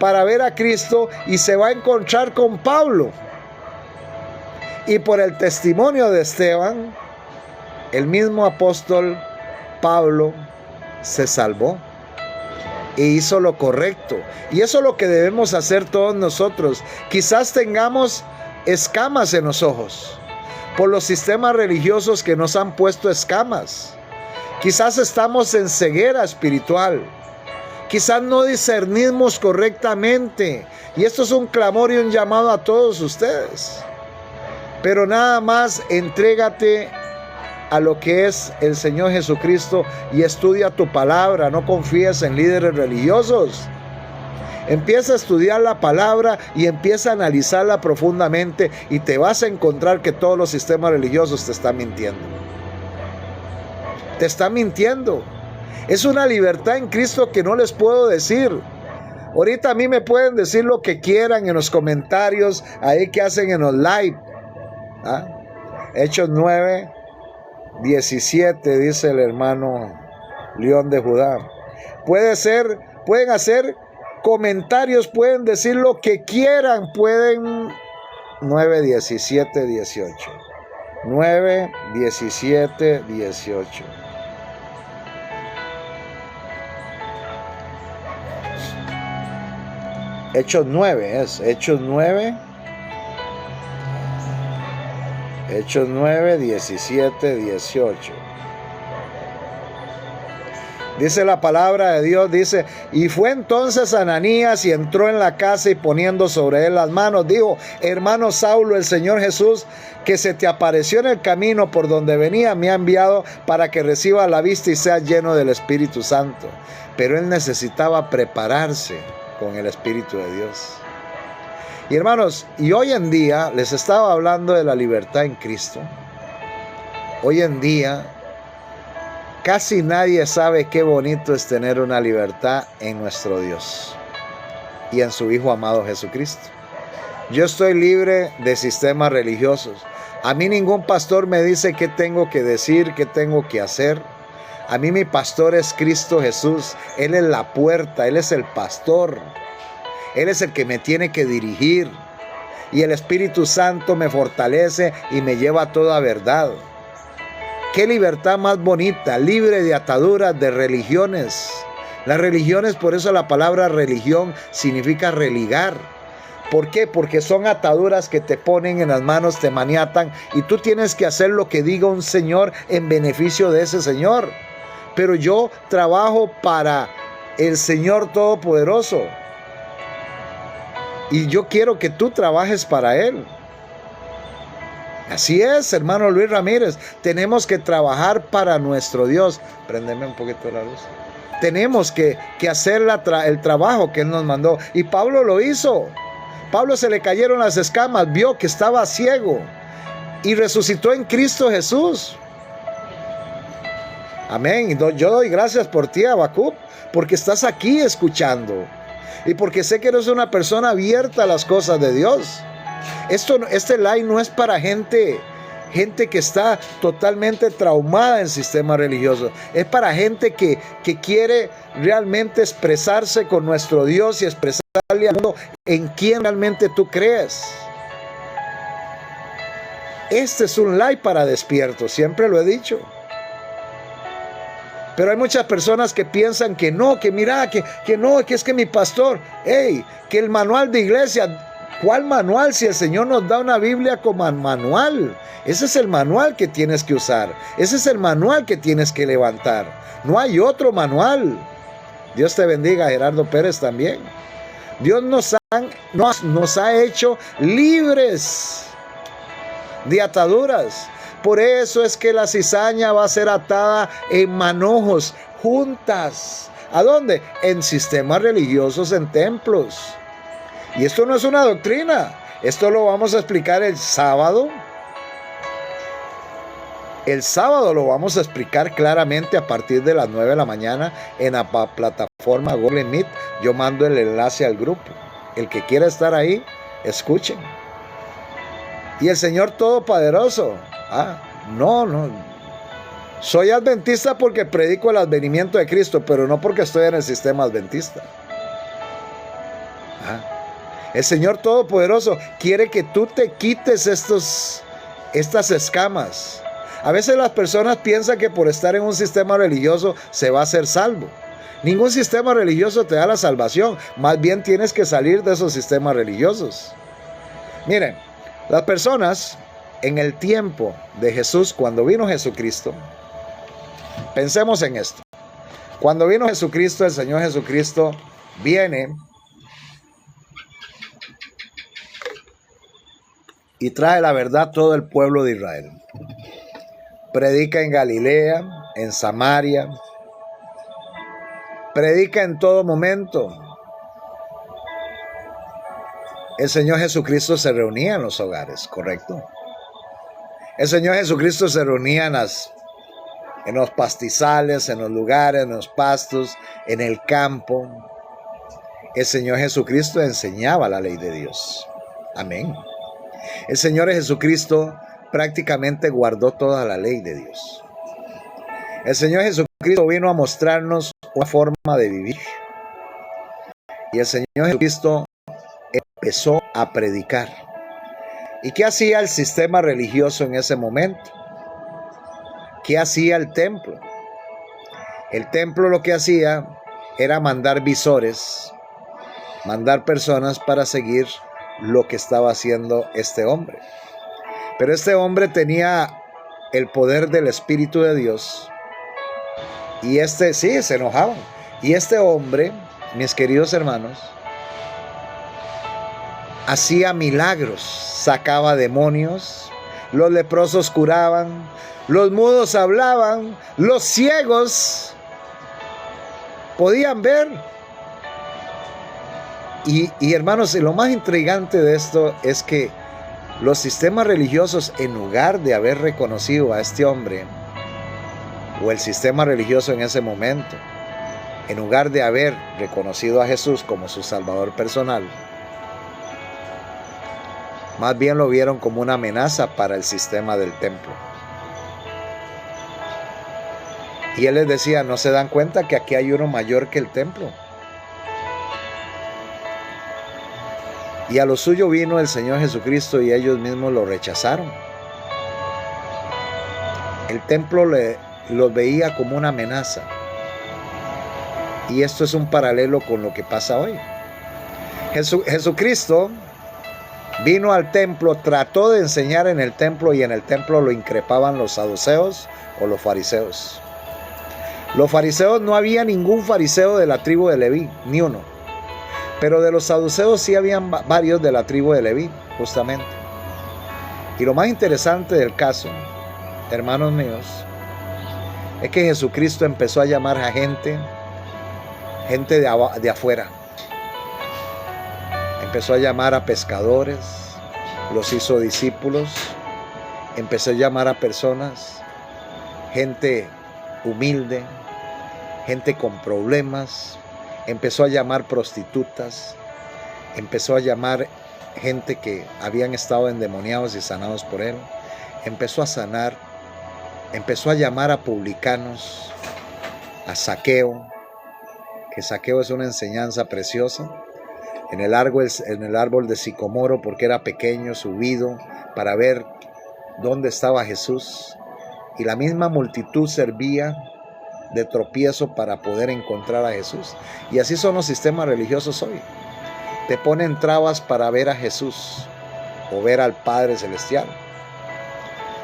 para ver a Cristo y se va a encontrar con Pablo. Y por el testimonio de Esteban, el mismo apóstol Pablo se salvó e hizo lo correcto. Y eso es lo que debemos hacer todos nosotros. Quizás tengamos escamas en los ojos por los sistemas religiosos que nos han puesto escamas. Quizás estamos en ceguera espiritual. Quizás no discernimos correctamente. Y esto es un clamor y un llamado a todos ustedes. Pero nada más entrégate a lo que es el Señor Jesucristo y estudia tu palabra. No confíes en líderes religiosos. Empieza a estudiar la palabra y empieza a analizarla profundamente, y te vas a encontrar que todos los sistemas religiosos te están mintiendo. Te están mintiendo. Es una libertad en Cristo que no les puedo decir. Ahorita a mí me pueden decir lo que quieran en los comentarios, ahí que hacen en los live. ¿Ah? Hechos 9, 17, dice el hermano León de Judá. Pueden hacer comentarios, pueden decir lo que quieran, pueden 9, 17, 18. 9, 17, 18. Hechos 9 es, Hechos 9, 17, 18. Dice la palabra de Dios, dice, y fue entonces Ananías y entró en la casa y poniendo sobre él las manos, dijo, hermano Saulo, el Señor Jesús, que se te apareció en el camino por donde venía, me ha enviado para que reciba la vista y sea lleno del Espíritu Santo. Pero él necesitaba prepararse con el Espíritu de Dios. Y hermanos, y hoy en día les estaba hablando de la libertad en Cristo. Hoy en día casi nadie sabe qué bonito es tener una libertad en nuestro Dios y en su Hijo amado Jesucristo. Yo estoy libre de sistemas religiosos. A mí ningún pastor me dice qué tengo que decir, qué tengo que hacer. A mí mi pastor es Cristo Jesús. Él es la puerta, Él es el pastor. Él es el que me tiene que dirigir. Y el Espíritu Santo me fortalece y me lleva a toda verdad. Qué libertad más bonita, libre de ataduras de religiones. Las religiones, por eso la palabra religión significa religar. ¿Por qué? Porque son ataduras que te ponen en las manos, te maniatan y tú tienes que hacer lo que diga un señor en beneficio de ese señor. Pero yo trabajo para el Señor Todopoderoso y yo quiero que tú trabajes para Él. Así es, hermano Luis Ramírez. Tenemos que trabajar para nuestro Dios. Préndeme un poquito la luz. Tenemos que hacer el trabajo que Él nos mandó. Y Pablo lo hizo. Pablo se le cayeron las escamas, vio que estaba ciego y resucitó en Cristo Jesús. Amén. Yo doy gracias por ti, Habacuc, porque estás aquí escuchando y porque sé que eres una persona abierta a las cosas de Dios. Este live no es para gente que está totalmente traumada en sistemas religiosos. Es para gente que quiere realmente expresarse con nuestro Dios y expresarle al mundo en quién realmente tú crees. Este es un live para despiertos, siempre lo he dicho. Pero hay muchas personas que piensan que no, que mira, que no, que es que mi pastor, hey, que el manual de iglesia. ¿Cuál manual? Si el Señor nos da una Biblia como manual. Ese es el manual que tienes que usar. Ese es el manual que tienes que levantar. No hay otro manual. Dios te bendiga, Gerardo Pérez también. Dios nos ha hecho libres de ataduras. Por eso es que la cizaña va a ser atada en manojos, juntas. ¿A dónde? En sistemas religiosos, en templos. Y esto no es una doctrina. Esto lo vamos a explicar el sábado. El sábado lo vamos a explicar claramente a partir de las 9 de la mañana en la plataforma Google Meet. Yo mando el enlace al grupo. El que quiera estar ahí, escuchen. Y el Señor Todopoderoso. No. Soy adventista porque predico el advenimiento de Cristo, pero no porque estoy en el sistema adventista. El Señor Todopoderoso quiere que tú te quites estas escamas. A veces las personas piensan que por estar en un sistema religioso se va a ser salvo. Ningún sistema religioso te da la salvación. Más bien tienes que salir de esos sistemas religiosos. Miren, las personas en el tiempo de Jesús, cuando vino Jesucristo, pensemos en esto. Cuando vino Jesucristo, el Señor Jesucristo viene y trae la verdad a todo el pueblo de Israel. Predica en Galilea, en Samaria. Predica en todo momento. El Señor Jesucristo se reunía en los hogares, ¿correcto? El Señor Jesucristo se reunía en en los pastizales, en los lugares, en los pastos, en el campo. El Señor Jesucristo enseñaba la ley de Dios. Amén. El Señor Jesucristo prácticamente guardó toda la ley de Dios. El Señor Jesucristo vino a mostrarnos una forma de vivir. Y el Señor Jesucristo empezó a predicar. ¿Y qué hacía el sistema religioso en ese momento? ¿Qué hacía el templo? El templo lo que hacía era mandar visores, mandar personas para seguir lo que estaba haciendo este hombre. Pero este hombre tenía el poder del Espíritu de Dios. Y sí, se enojaban. Y este hombre, mis queridos hermanos, hacía milagros, sacaba demonios, los leprosos curaban, los mudos hablaban, los ciegos podían ver. Y hermanos, lo más intrigante de esto es que los sistemas religiosos, en lugar de haber reconocido a este hombre, o el sistema religioso en ese momento, en lugar de haber reconocido a Jesús como su Salvador personal, más bien lo vieron como una amenaza para el sistema del templo. Y él les decía, ¿no se dan cuenta que aquí hay uno mayor que el templo? Y a lo suyo vino el Señor Jesucristo y ellos mismos lo rechazaron. El templo los veía como una amenaza. Y esto es un paralelo con lo que pasa hoy. Jesucristo vino al templo, trató de enseñar en el templo y en el templo lo increpaban los saduceos o los fariseos. Los fariseos, no había ningún fariseo de la tribu de Leví, ni uno. Pero de los saduceos sí habían varios de la tribu de Leví, justamente. Y lo más interesante del caso, hermanos míos, es que Jesucristo empezó a llamar a gente de afuera. Empezó a llamar a pescadores, los hizo discípulos, empezó a llamar a personas, gente humilde, gente con problemas, empezó a llamar prostitutas, empezó a llamar gente que habían estado endemoniados y sanados por él, empezó a sanar, empezó a llamar a publicanos, a Zaqueo, que Zaqueo es una enseñanza preciosa, en el árbol de sicomoro, porque era pequeño, subido para ver dónde estaba Jesús, y la misma multitud servía de tropiezo para poder encontrar a Jesús. Y así son los sistemas religiosos hoy. Te ponen trabas para ver a Jesús o ver al Padre Celestial.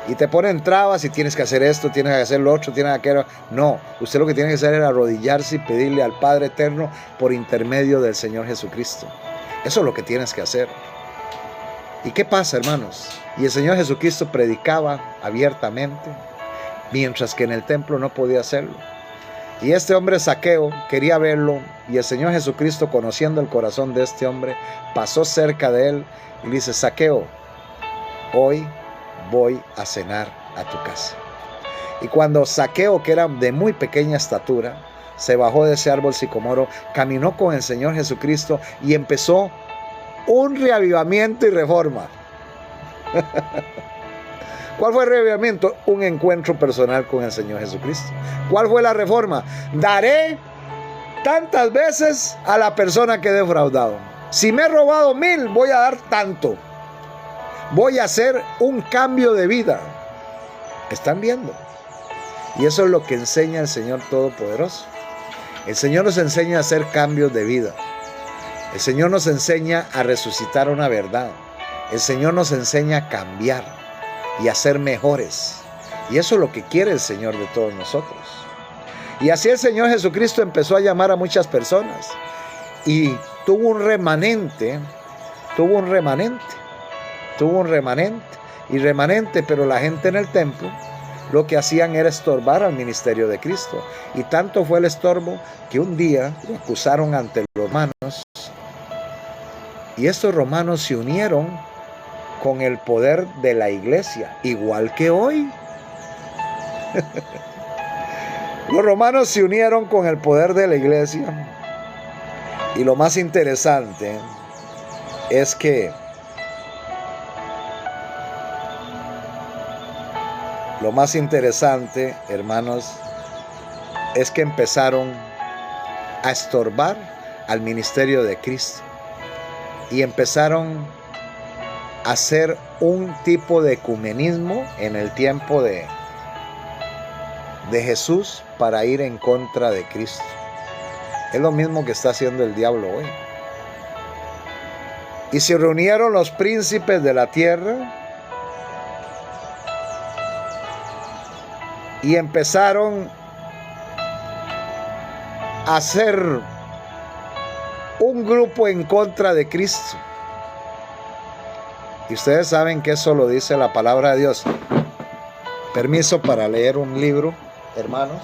Y te ponen trabas y tienes que hacer esto, tienes que hacer lo otro, tienes que hacer... No, usted lo que tiene que hacer es arrodillarse y pedirle al Padre Eterno por intermedio del Señor Jesucristo. Eso es lo que tienes que hacer. ¿Y qué pasa, hermanos? Y el Señor Jesucristo predicaba abiertamente, mientras que en el templo no podía hacerlo. Y este hombre Zaqueo quería verlo, y el Señor Jesucristo, conociendo el corazón de este hombre, pasó cerca de él y le dice: Zaqueo, hoy voy a cenar a tu casa. Y cuando Zaqueo, que era de muy pequeña estatura, se bajó de ese árbol sicomoro, caminó con el Señor Jesucristo y empezó un reavivamiento y reforma. ¿Cuál fue el reavivamiento? Un encuentro personal con el Señor Jesucristo. ¿Cuál fue la reforma? Daré tantas veces a la persona que he defraudado. Si me he robado 1000, voy a dar tanto. Voy a hacer un cambio de vida. ¿Están viendo? Y eso es lo que enseña el Señor Todopoderoso. El Señor nos enseña a hacer cambios de vida. El Señor nos enseña a resucitar una verdad. El Señor nos enseña a cambiar y a ser mejores. Y eso es lo que quiere el Señor de todos nosotros. Y así el Señor Jesucristo empezó a llamar a muchas personas. Y tuvo un remanente, pero la gente en el templo lo que hacían era estorbar al ministerio de Cristo. Y tanto fue el estorbo que un día lo acusaron ante los romanos. Y estos romanos se unieron con el poder de la iglesia, igual que hoy. Los romanos se unieron con el poder de la iglesia. Y lo más interesante es que hermanos, es que empezaron a estorbar al ministerio de Cristo y empezaron a hacer un tipo de ecumenismo en el tiempo de Jesús para ir en contra de Cristo. Es lo mismo que está haciendo el diablo hoy. Y se reunieron los príncipes de la tierra y empezaron a hacer un grupo en contra de Cristo. Y ustedes saben que eso lo dice la palabra de Dios. Permiso para leer un libro, hermanos.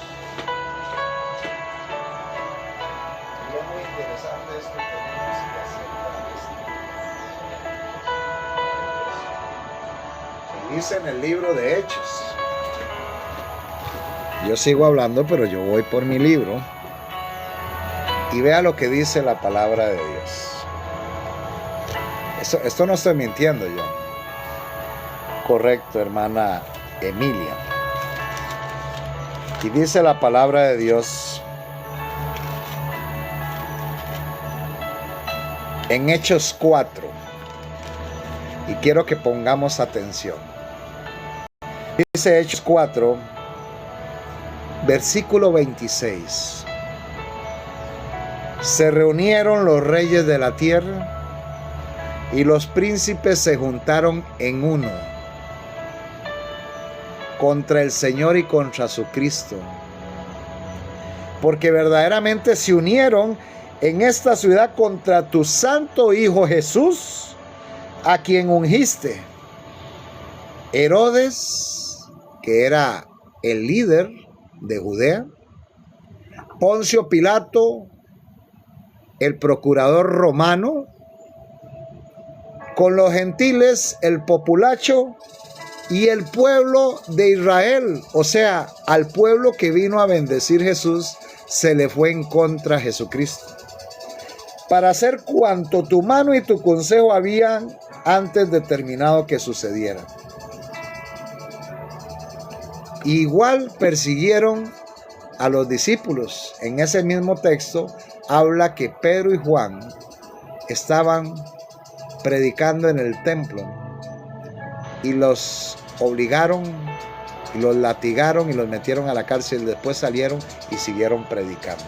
Y es muy interesante esto que tenemos que hacer para esto. Y dice en el libro de Hechos. Yo sigo hablando, pero yo voy por mi libro. Y vea lo que dice la palabra de Dios. Esto no estoy mintiendo yo. Correcto, hermana Emilia. Y dice la palabra de Dios en Hechos 4. Y quiero que pongamos atención. Dice Hechos 4, versículo 26. Se reunieron los reyes de la tierra y los príncipes se juntaron en uno contra el Señor y contra su Cristo, porque verdaderamente se unieron en esta ciudad contra tu santo Hijo Jesús, a quien ungiste. Herodes, que era el líder de Judea, Poncio Pilato, el procurador romano, con los gentiles, el populacho y el pueblo de Israel, o sea, al pueblo que vino a bendecir Jesús, se le fue en contra a Jesucristo, para hacer cuanto tu mano y tu consejo habían antes determinado que sucediera. Igual persiguieron a los discípulos. En ese mismo texto habla que Pedro y Juan estaban predicando en el templo y los obligaron y los latigaron y los metieron a la cárcel. Después salieron y siguieron predicando.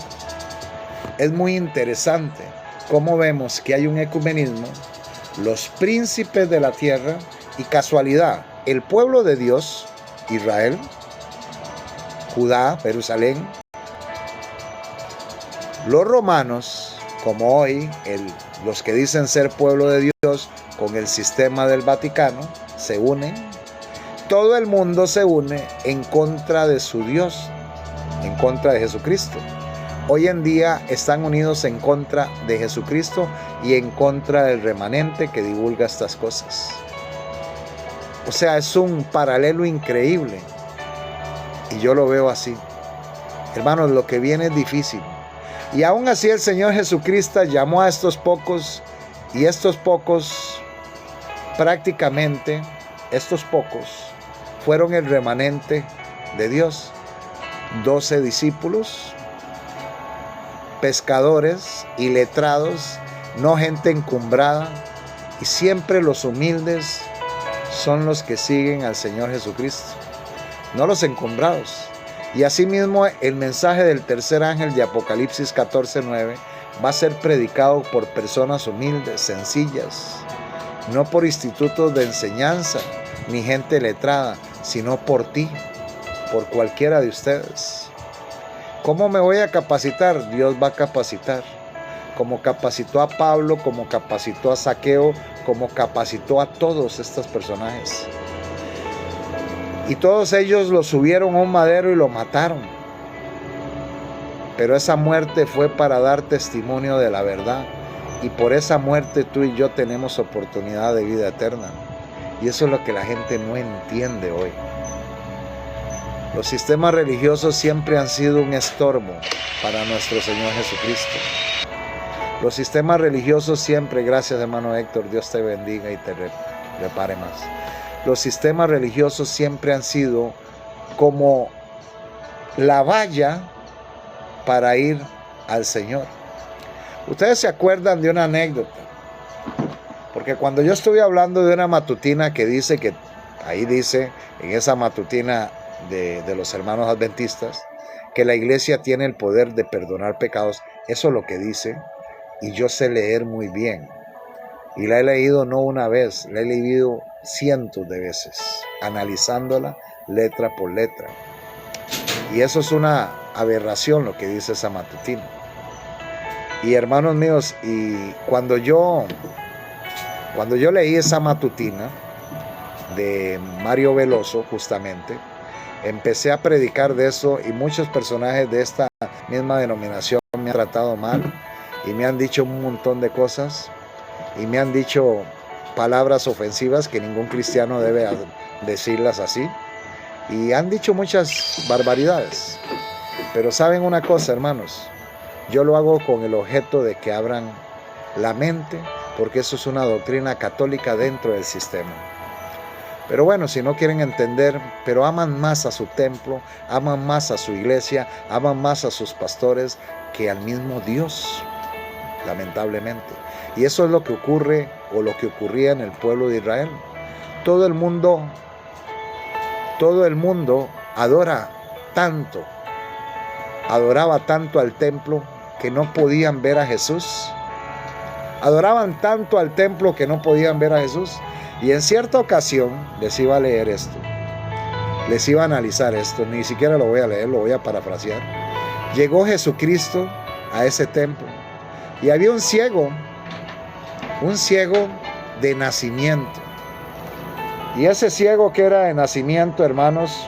Es muy interesante cómo vemos que hay un ecumenismo, los príncipes de la tierra y casualidad, el pueblo de Dios, Israel, Judá, Jerusalén, los romanos, como hoy los que dicen ser pueblo de Dios con el sistema del Vaticano, se unen. Todo el mundo se une en contra de su Dios, en contra de Jesucristo. Hoy en día están unidos en contra de Jesucristo y en contra del remanente que divulga estas cosas. O sea, es un paralelo increíble. Y yo lo veo así. Hermanos, lo que viene es difícil. Y aún así el Señor Jesucristo llamó a estos pocos, y estos pocos, prácticamente, estos pocos, fueron el remanente de Dios. 12 discípulos, pescadores y letrados, no gente encumbrada, y siempre los humildes son los que siguen al Señor Jesucristo, no los encumbrados. Y asimismo el mensaje del tercer ángel de Apocalipsis 14:9 va a ser predicado por personas humildes, sencillas, no por institutos de enseñanza ni gente letrada, sino por ti, por cualquiera de ustedes. ¿Cómo me voy a capacitar? Dios va a capacitar, como capacitó a Pablo, como capacitó a Zaqueo, como capacitó a todos estos personajes. Y todos ellos lo subieron a un madero y lo mataron. Pero esa muerte fue para dar testimonio de la verdad. Y por esa muerte tú y yo tenemos oportunidad de vida eterna. Y eso es lo que la gente no entiende hoy. Los sistemas religiosos siempre han sido un estorbo para nuestro Señor Jesucristo. Los sistemas religiosos siempre, gracias hermano Héctor, Dios te bendiga y te repare más. Los sistemas religiosos siempre han sido como la valla para ir al Señor. Ustedes se acuerdan de una anécdota, porque cuando yo estuve hablando de una matutina que dice que, ahí dice, en esa matutina de los hermanos adventistas, que la iglesia tiene el poder de perdonar pecados, eso es lo que dice, y yo sé leer muy bien, y la he leído no una vez, la he leído cientos de veces, analizándola letra por letra, y eso es una aberración lo que dice esa matutina. Y hermanos míos, y cuando yo leí esa matutina de Mario Veloso, justamente, empecé a predicar de eso, y muchos personajes de esta misma denominación me han tratado mal y me han dicho un montón de cosas y me han dicho palabras ofensivas que ningún cristiano debe decirlas así, y han dicho muchas barbaridades. Pero saben una cosa, hermanos, yo lo hago con el objeto de que abran la mente, porque eso es una doctrina católica dentro del sistema. Pero bueno, si no quieren entender, pero aman más a su templo, aman más a su iglesia, aman más a sus pastores que al mismo Dios, lamentablemente. Y eso es lo que ocurre, o lo que ocurría en el pueblo de Israel. Todo el mundo adoraba tanto al templo que no podían ver a Jesús. Adoraban tanto al templo que no podían ver a Jesús. Y en cierta ocasión les iba a leer esto, les iba a analizar esto, ni siquiera lo voy a leer, lo voy a parafrasear. Llegó Jesucristo a ese templo y había un ciego de nacimiento. Y ese ciego que era de nacimiento, hermanos,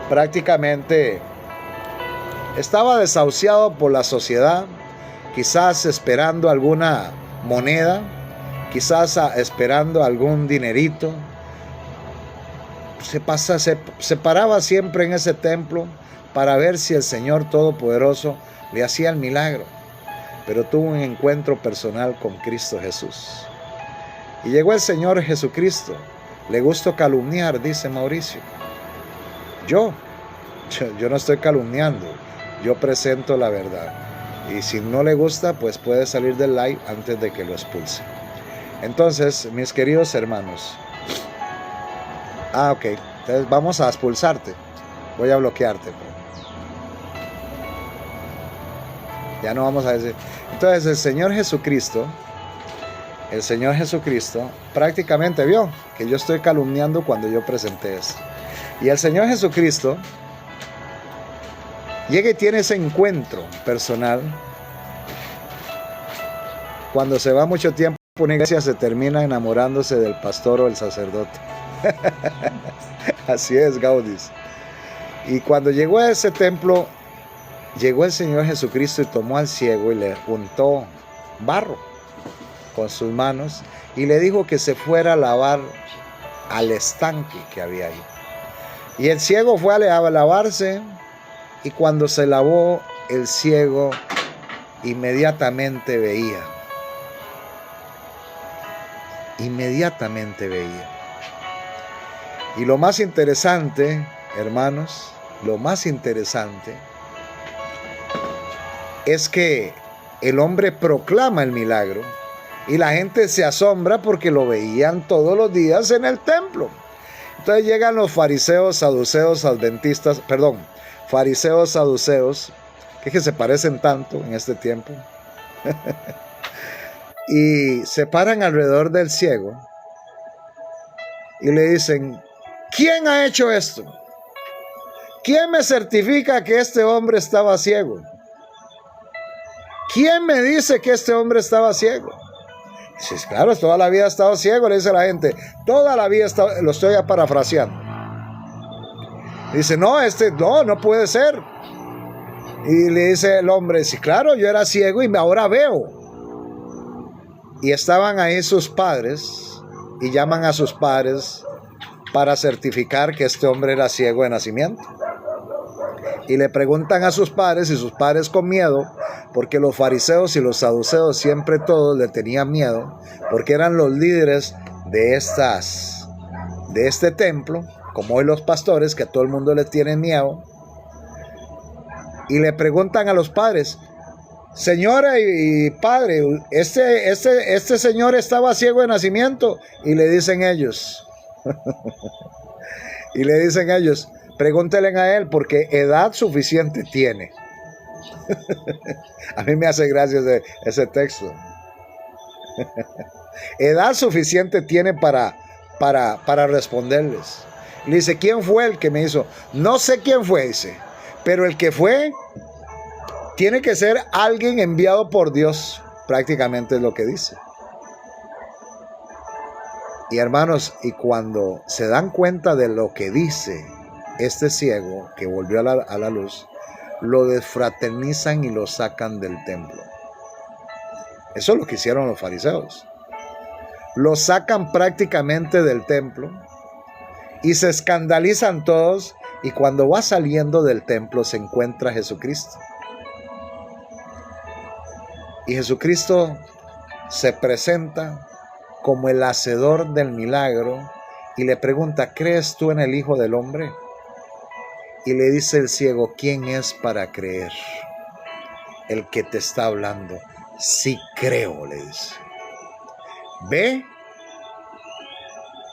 prácticamente estaba desahuciado por la sociedad, quizás esperando alguna moneda, quizás esperando algún dinerito. Se paraba siempre en ese templo para ver si el Señor Todopoderoso le hacía el milagro, pero tuvo un encuentro personal con Cristo Jesús. Y llegó el Señor Jesucristo. Le gustó calumniar, dice Mauricio. Yo no estoy calumniando, yo presento la verdad. Y si no le gusta, pues puede salir del live antes de que lo expulse. Entonces, mis queridos hermanos, ok, entonces vamos a expulsarte, voy a bloquearte. Ya no vamos a decir. Entonces el Señor Jesucristo prácticamente vio que yo estoy calumniando cuando yo presenté eso. Y el Señor Jesucristo llega y tiene ese encuentro personal. Cuando se va mucho tiempo una iglesia, se termina enamorándose del pastor o el sacerdote. Así es, Gaudis. Y cuando llegó a ese templo, llegó el Señor Jesucristo y tomó al ciego y le untó barro con sus manos y le dijo que se fuera a lavar al estanque que había ahí. Y el ciego fue a lavarse, y cuando se lavó, el ciego inmediatamente veía. Inmediatamente veía. Y lo más interesante, hermanos, lo más interesante es que el hombre proclama el milagro y la gente se asombra porque lo veían todos los días en el templo. Entonces llegan los fariseos, saduceos, fariseos, saduceos, que se parecen tanto en este tiempo. Y se paran alrededor del ciego y le dicen: ¿quién ha hecho esto? ¿Quién me certifica que este hombre estaba ciego? ¿Quién me dice que este hombre estaba ciego? Dices, claro, toda la vida ha estado ciego, le dice la gente. Toda la vida lo estoy parafraseando. Dice, no puede ser. Y le dice el hombre, sí, claro, yo era ciego y ahora veo. Y estaban ahí sus padres, y llaman a sus padres para certificar que este hombre era ciego de nacimiento. Y le preguntan a sus padres, y sus padres con miedo, porque los fariseos y los saduceos siempre todos le tenían miedo, porque eran los líderes de este templo, como hoy los pastores, que a todo el mundo le tienen miedo. Y le preguntan a los padres: señora y padre, este señor estaba ciego de nacimiento. Y le dicen ellos, pregúntenle a él, porque edad suficiente tiene. A mí me hace gracia ese texto. Edad suficiente tiene para responderles. Le dice: ¿quién fue el que me hizo? No sé quién fue ese, pero el que fue tiene que ser alguien enviado por Dios. Prácticamente es lo que dice. Y hermanos, y cuando se dan cuenta de lo que dice este ciego que volvió a la luz, lo desfraternizan y lo sacan del templo. Eso es lo que hicieron los fariseos. Lo sacan prácticamente del templo y se escandalizan todos, y cuando va saliendo del templo se encuentra Jesucristo. Y Jesucristo se presenta como el hacedor del milagro y le pregunta: ¿crees tú en el Hijo del Hombre? Y le dice el ciego: ¿quién es para creer? El que te está hablando. Sí creo, le dice. Ve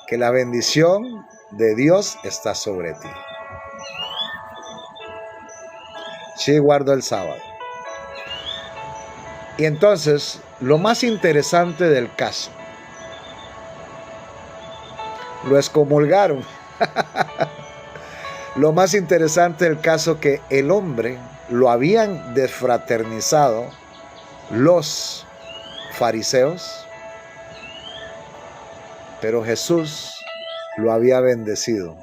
que la bendición de Dios está sobre ti. Sí, guardo el sábado. Y entonces, lo más interesante del caso, lo excomulgaron. Lo más interesante del caso, que el hombre lo habían desfraternizado los fariseos, pero Jesús lo había bendecido.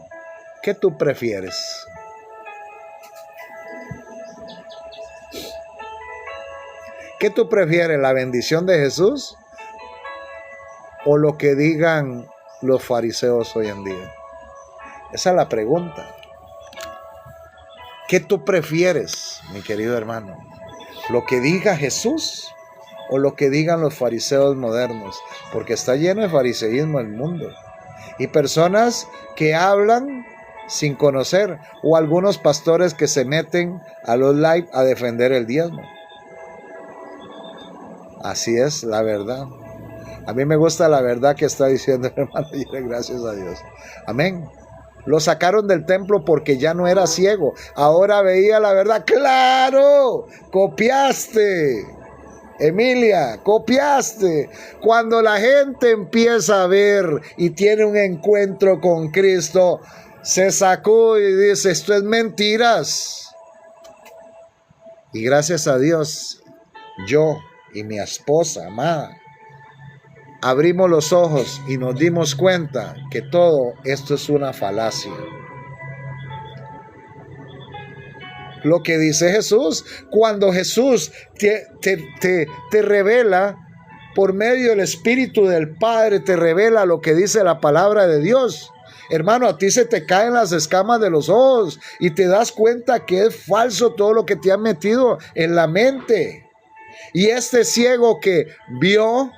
¿Qué tú prefieres? ¿Qué tú prefieres, la bendición de Jesús o lo que digan los fariseos hoy en día? Esa es la pregunta. ¿Qué tú prefieres, mi querido hermano? ¿Lo que diga Jesús o lo que digan los fariseos modernos? Porque está lleno de fariseísmo el mundo. Y personas que hablan sin conocer, o algunos pastores que se meten a los live a defender el diezmo. Así es la verdad. A mí me gusta la verdad que está diciendo el hermano, y gracias a Dios. Amén. Lo sacaron del templo porque ya no era ciego, ahora veía la verdad. ¡Claro! Copiaste, Emilia, copiaste. Cuando la gente empieza a ver y tiene un encuentro con Cristo, se sacó y dice: esto es mentiras. Y gracias a Dios, yo y mi esposa amada abrimos los ojos y nos dimos cuenta que todo esto es una falacia. Lo que dice Jesús, cuando Jesús te revela por medio del Espíritu del Padre, te revela lo que dice la palabra de Dios. Hermano, a ti se te caen las escamas de los ojos y te das cuenta que es falso todo lo que te han metido en la mente. Y este ciego que vio,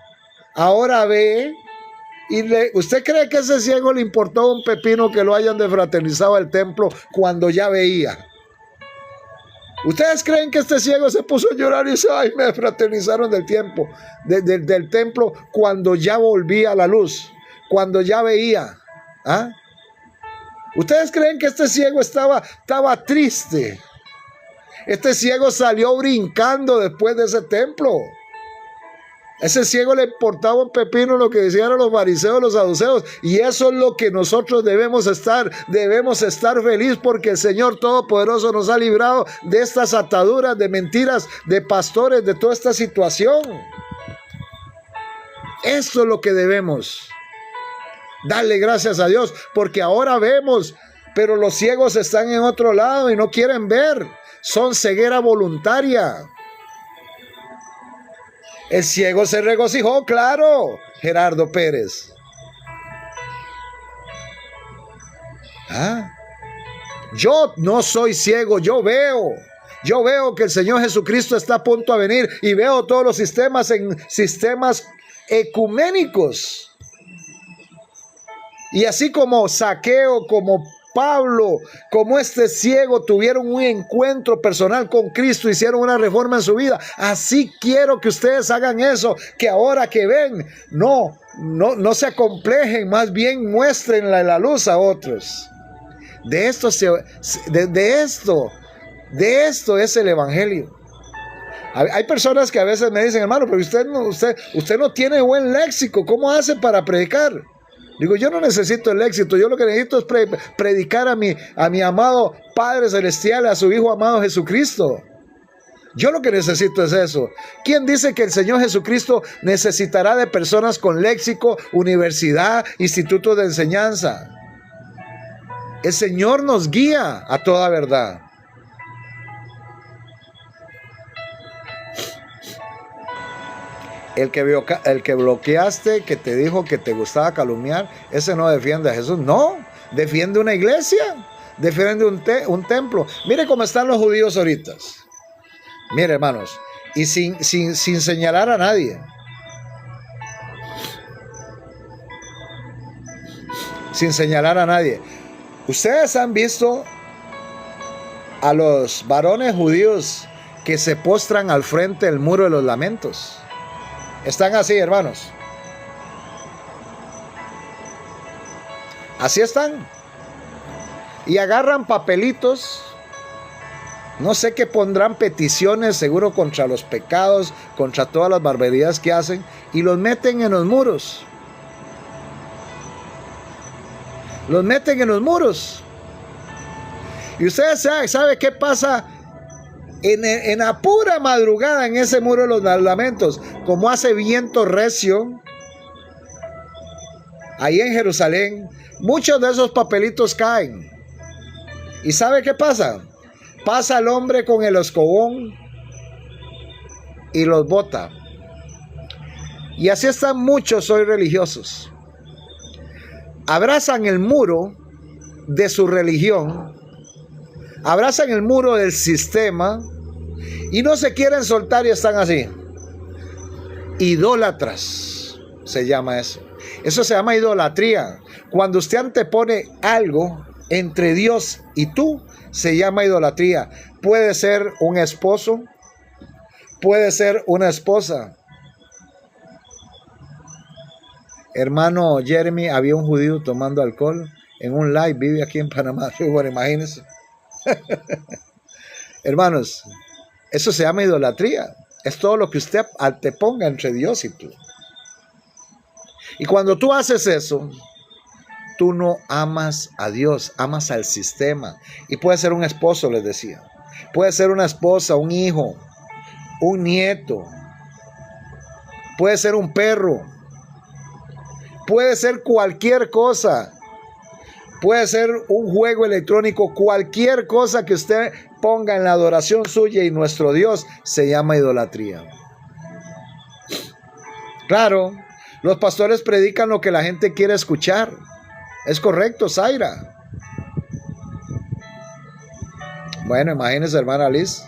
ahora ve. Y ¿usted cree que a ese ciego le importó un pepino que lo hayan desfraternizado al templo cuando ya veía? ¿Ustedes creen que este ciego se puso a llorar y dice: ay, me desfraternizaron del templo cuando ya volvía a la luz, cuando ya veía? ¿Ah? ¿Ustedes creen que este ciego estaba triste? Este ciego salió brincando después de ese templo. Ese ciego le importaba un pepino lo que decían los fariseos, los saduceos. Y eso es lo que nosotros debemos estar. Debemos estar felices porque el Señor Todopoderoso nos ha librado de estas ataduras, de mentiras, de pastores, de toda esta situación. Esto es lo que debemos darle gracias a Dios, porque ahora vemos, pero los ciegos están en otro lado y no quieren ver. Son ceguera voluntaria. El ciego se regocijó, claro, Gerardo Pérez. ¿Ah? Yo no soy ciego, yo veo que el Señor Jesucristo está a punto de venir y veo todos los sistemas en sistemas ecuménicos. Y así como Zaqueo, como Pablo, como este ciego tuvieron un encuentro personal con Cristo, hicieron una reforma en su vida, así quiero que ustedes hagan eso, que ahora que ven, no se acomplejen, más bien muéstrenla la luz a otros. De esto es el evangelio. Hay personas que a veces me dicen, hermano, pero usted no tiene buen léxico, ¿cómo hace para predicar? Digo, yo no necesito el éxito, yo lo que necesito es predicar a mi amado Padre Celestial, a su Hijo amado Jesucristo. Yo lo que necesito es eso. ¿Quién dice que el Señor Jesucristo necesitará de personas con léxico, universidad, instituto de enseñanza? El Señor nos guía a toda verdad. El que bloqueaste, que te dijo que te gustaba calumniar, ese no defiende a Jesús. No, defiende una iglesia, defiende un templo. Mire cómo están los judíos ahorita. Mire, hermanos, y sin señalar a nadie. Sin señalar a nadie. Ustedes han visto a los varones judíos que se postran al frente del muro de los lamentos. Están así, hermanos. Así están. Y agarran papelitos. No sé qué pondrán, peticiones, seguro contra los pecados, contra todas las barbaridades que hacen, y los meten en los muros. Los meten en los muros. Y ustedes saben qué pasa en la pura madrugada en ese muro de los lamentos. Como hace viento recio ahí en Jerusalén, muchos de esos papelitos caen. ¿Y sabe qué pasa? Pasa el hombre con el escobón y los bota. Y así están muchos hoy religiosos. Abrazan el muro de su religión, abrazan el muro del sistema y no se quieren soltar y están así. Idólatras se llama eso. Eso se llama idolatría. Cuando usted antepone algo entre Dios y tú, se llama idolatría. Puede ser un esposo, puede ser una esposa. Hermano Jeremy, había un judío tomando alcohol en un live, vive aquí en Panamá. Bueno, imagínense. Hermanos, eso se llama idolatría. Es todo lo que usted anteponga entre Dios y tú. Y cuando tú haces eso, tú no amas a Dios, amas al sistema. Y puede ser un esposo, les decía. Puede ser una esposa, un hijo, un nieto. Puede ser un perro. Puede ser cualquier cosa. Puede ser un juego electrónico. Cualquier cosa que usted ponga en la adoración suya y nuestro Dios se llama idolatría. Claro, los pastores predican lo que la gente quiere escuchar. Es correcto, Zaira. Bueno, imagínese, hermana Liz.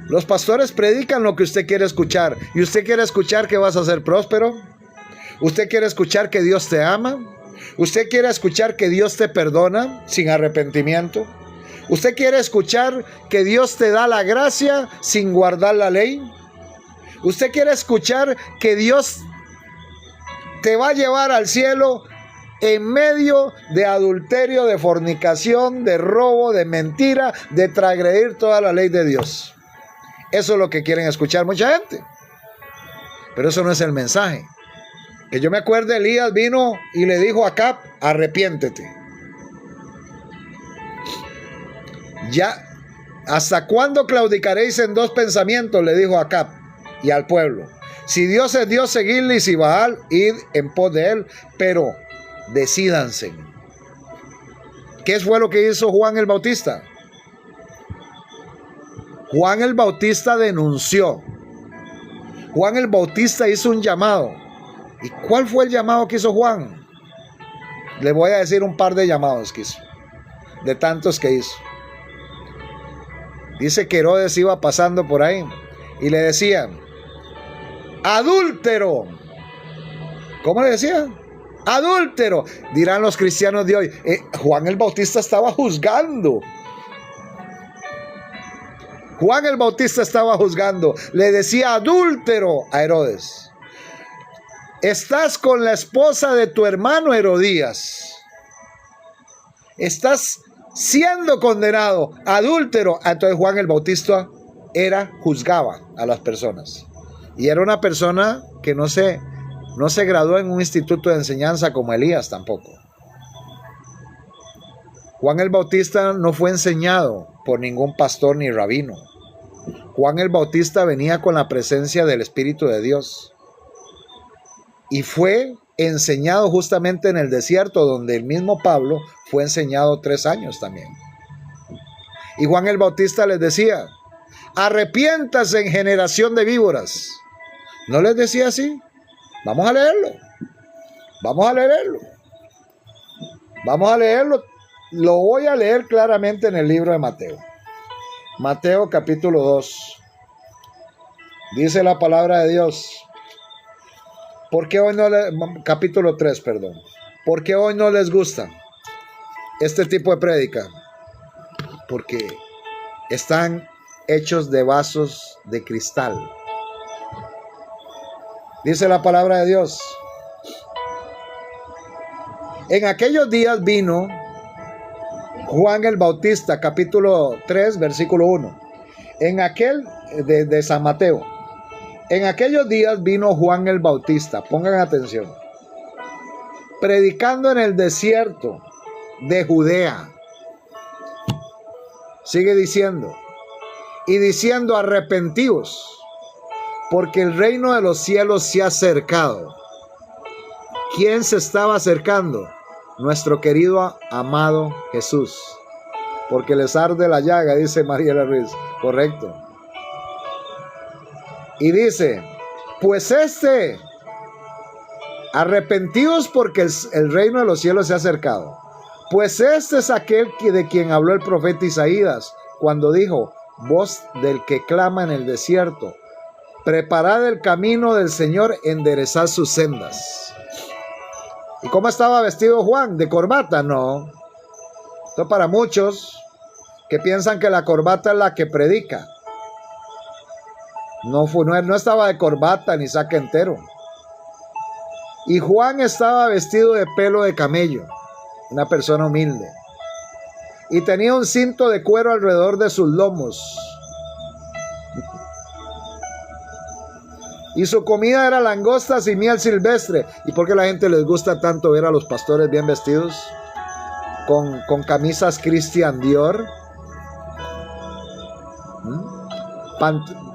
Los pastores predican lo que usted quiere escuchar. ¿Y usted quiere escuchar que vas a ser próspero? ¿Usted quiere escuchar que Dios te ama? ¿Usted quiere escuchar que Dios te perdona sin arrepentimiento? ¿Usted quiere escuchar que Dios te da la gracia sin guardar la ley? ¿Usted quiere escuchar que Dios te va a llevar al cielo en medio de adulterio, de fornicación, de robo, de mentira, de transgredir toda la ley de Dios? Eso es lo que quieren escuchar mucha gente. Pero eso no es el mensaje. Que yo me acuerdo, Elías vino y le dijo a Acab, arrepiéntete. Ya, ¿hasta cuándo claudicaréis en dos pensamientos? Le dijo a Acab y al pueblo. Si Dios es Dios, seguidle, y si Baal, id en pos de él. Pero decídanse. ¿Qué fue lo que hizo Juan el Bautista? Juan el Bautista denunció. Juan el Bautista hizo un llamado. ¿Y cuál fue el llamado que hizo Juan? Le voy a decir un par de llamados que hizo, de tantos que hizo. Dice que Herodes iba pasando por ahí y le decían: adúltero. ¿Cómo le decían? Adúltero. Dirán los cristianos de hoy. Juan el Bautista estaba juzgando. Juan el Bautista estaba juzgando. Le decía adúltero a Herodes. Estás con la esposa de tu hermano Herodías. Estás siendo condenado, adúltero. Entonces Juan el Bautista juzgaba a las personas. Y era una persona que no se graduó en un instituto de enseñanza como Elías tampoco. Juan el Bautista no fue enseñado por ningún pastor ni rabino. Juan el Bautista venía con la presencia del Espíritu de Dios. Y fue enseñado justamente en el desierto, donde el mismo Pablo fue enseñado 3 años también. Y Juan el Bautista les decía: arrepiéntase, en generación de víboras. ¿No les decía así? Vamos a leerlo. Vamos a leerlo. Vamos a leerlo. Lo voy a leer claramente en el libro de Mateo. Mateo capítulo 2. Dice la palabra de Dios. ¿Por qué hoy capítulo 3, perdón. ¿Por qué hoy no les gusta este tipo de prédica? Porque están hechos de vasos de cristal. Dice la palabra de Dios: en aquellos días vino Juan el Bautista, capítulo 3, versículo 1. De San Mateo. En aquellos días vino Juan el Bautista, pongan atención, predicando en el desierto de Judea. Sigue diciendo, y diciendo: arrepentíos, porque el reino de los cielos se ha acercado. ¿Quién se estaba acercando? Nuestro querido amado Jesús. Porque les arde la llaga, dice Mariela Ruiz. Correcto. Y dice: pues arrepentíos, porque el reino de los cielos se ha acercado. Pues este es aquel de quien habló el profeta Isaías, cuando dijo: voz del que clama en el desierto, preparad el camino del Señor, enderezad sus sendas. ¿Y cómo estaba vestido Juan? ¿De corbata? No. Esto para muchos que piensan que la corbata es la que predica. No estaba de corbata ni saque entero. Y Juan estaba vestido de pelo de camello, una persona humilde, y tenía un cinto de cuero alrededor de sus lomos. Y su comida era langostas y miel silvestre. ¿Y por qué a la gente les gusta tanto ver a los pastores bien vestidos? Con camisas Christian Dior,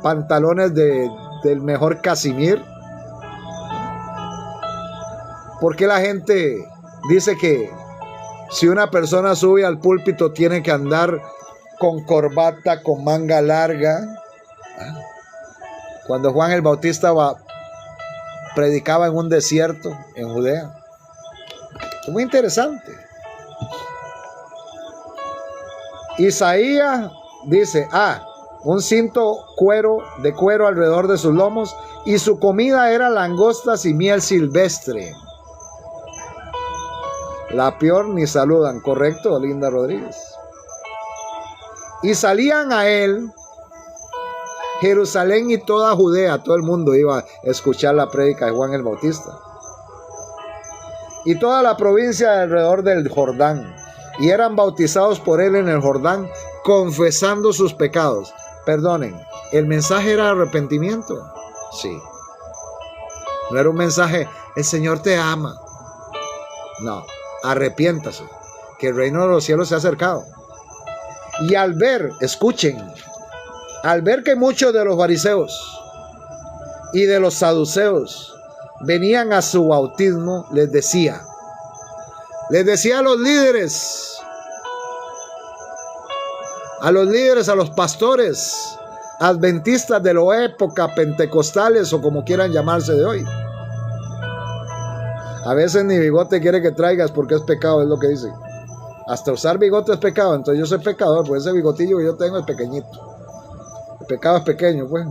pantalones del mejor casimir. ¿Por qué la gente dice que si una persona sube al púlpito tiene que andar con corbata, con manga larga? Cuando Juan el Bautista predicaba en un desierto en Judea. Es muy interesante. Isaías dice: un cinto de cuero alrededor de sus lomos, y su comida era langostas y miel silvestre. La peor ni saludan, ¿correcto, Linda Rodríguez? Y salían a él Jerusalén y toda Judea. Todo el mundo iba a escuchar la prédica de Juan el Bautista. Y toda la provincia alrededor del Jordán. Y eran bautizados por él en el Jordán, confesando sus pecados. Perdonen, ¿el mensaje era arrepentimiento? Sí. No era un mensaje: el Señor te ama. No, arrepiéntase, que el reino de los cielos se ha acercado. Y al ver, escuchen, al ver que muchos de los fariseos y de los saduceos venían a su bautismo, les decía a los líderes, a los pastores adventistas de la época, pentecostales o como quieran llamarse de hoy, A veces ni bigote quiere que traigas porque es pecado, es lo que dice. Hasta usar bigote es pecado, entonces yo soy pecador, pues ese bigotillo que yo tengo es pequeñito. El pecado es pequeño, pues.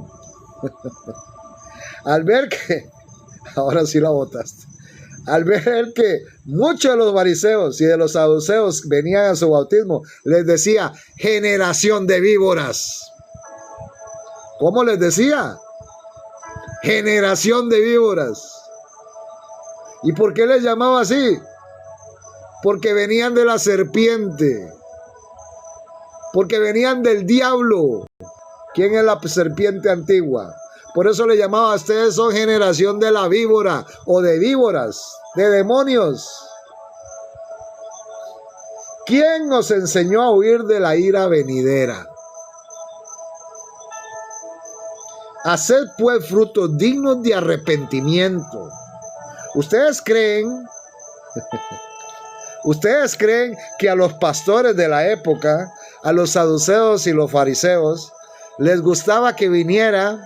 Al ver que, ahora sí la botaste. Al ver que muchos de los fariseos y de los saduceos venían a su bautismo, les decía, generación de víboras. ¿Cómo les decía? Generación de víboras. ¿Y por qué les llamaba así? Porque venían de la serpiente. Porque venían del diablo. ¿Quién es la serpiente antigua? Por eso le llamaba a ustedes, son generación de la víbora o de víboras, de demonios. ¿Quién nos enseñó a huir de la ira venidera? Haced pues frutos dignos de arrepentimiento. ¿Ustedes creen que a los pastores de la época, a los saduceos y los fariseos, les gustaba que viniera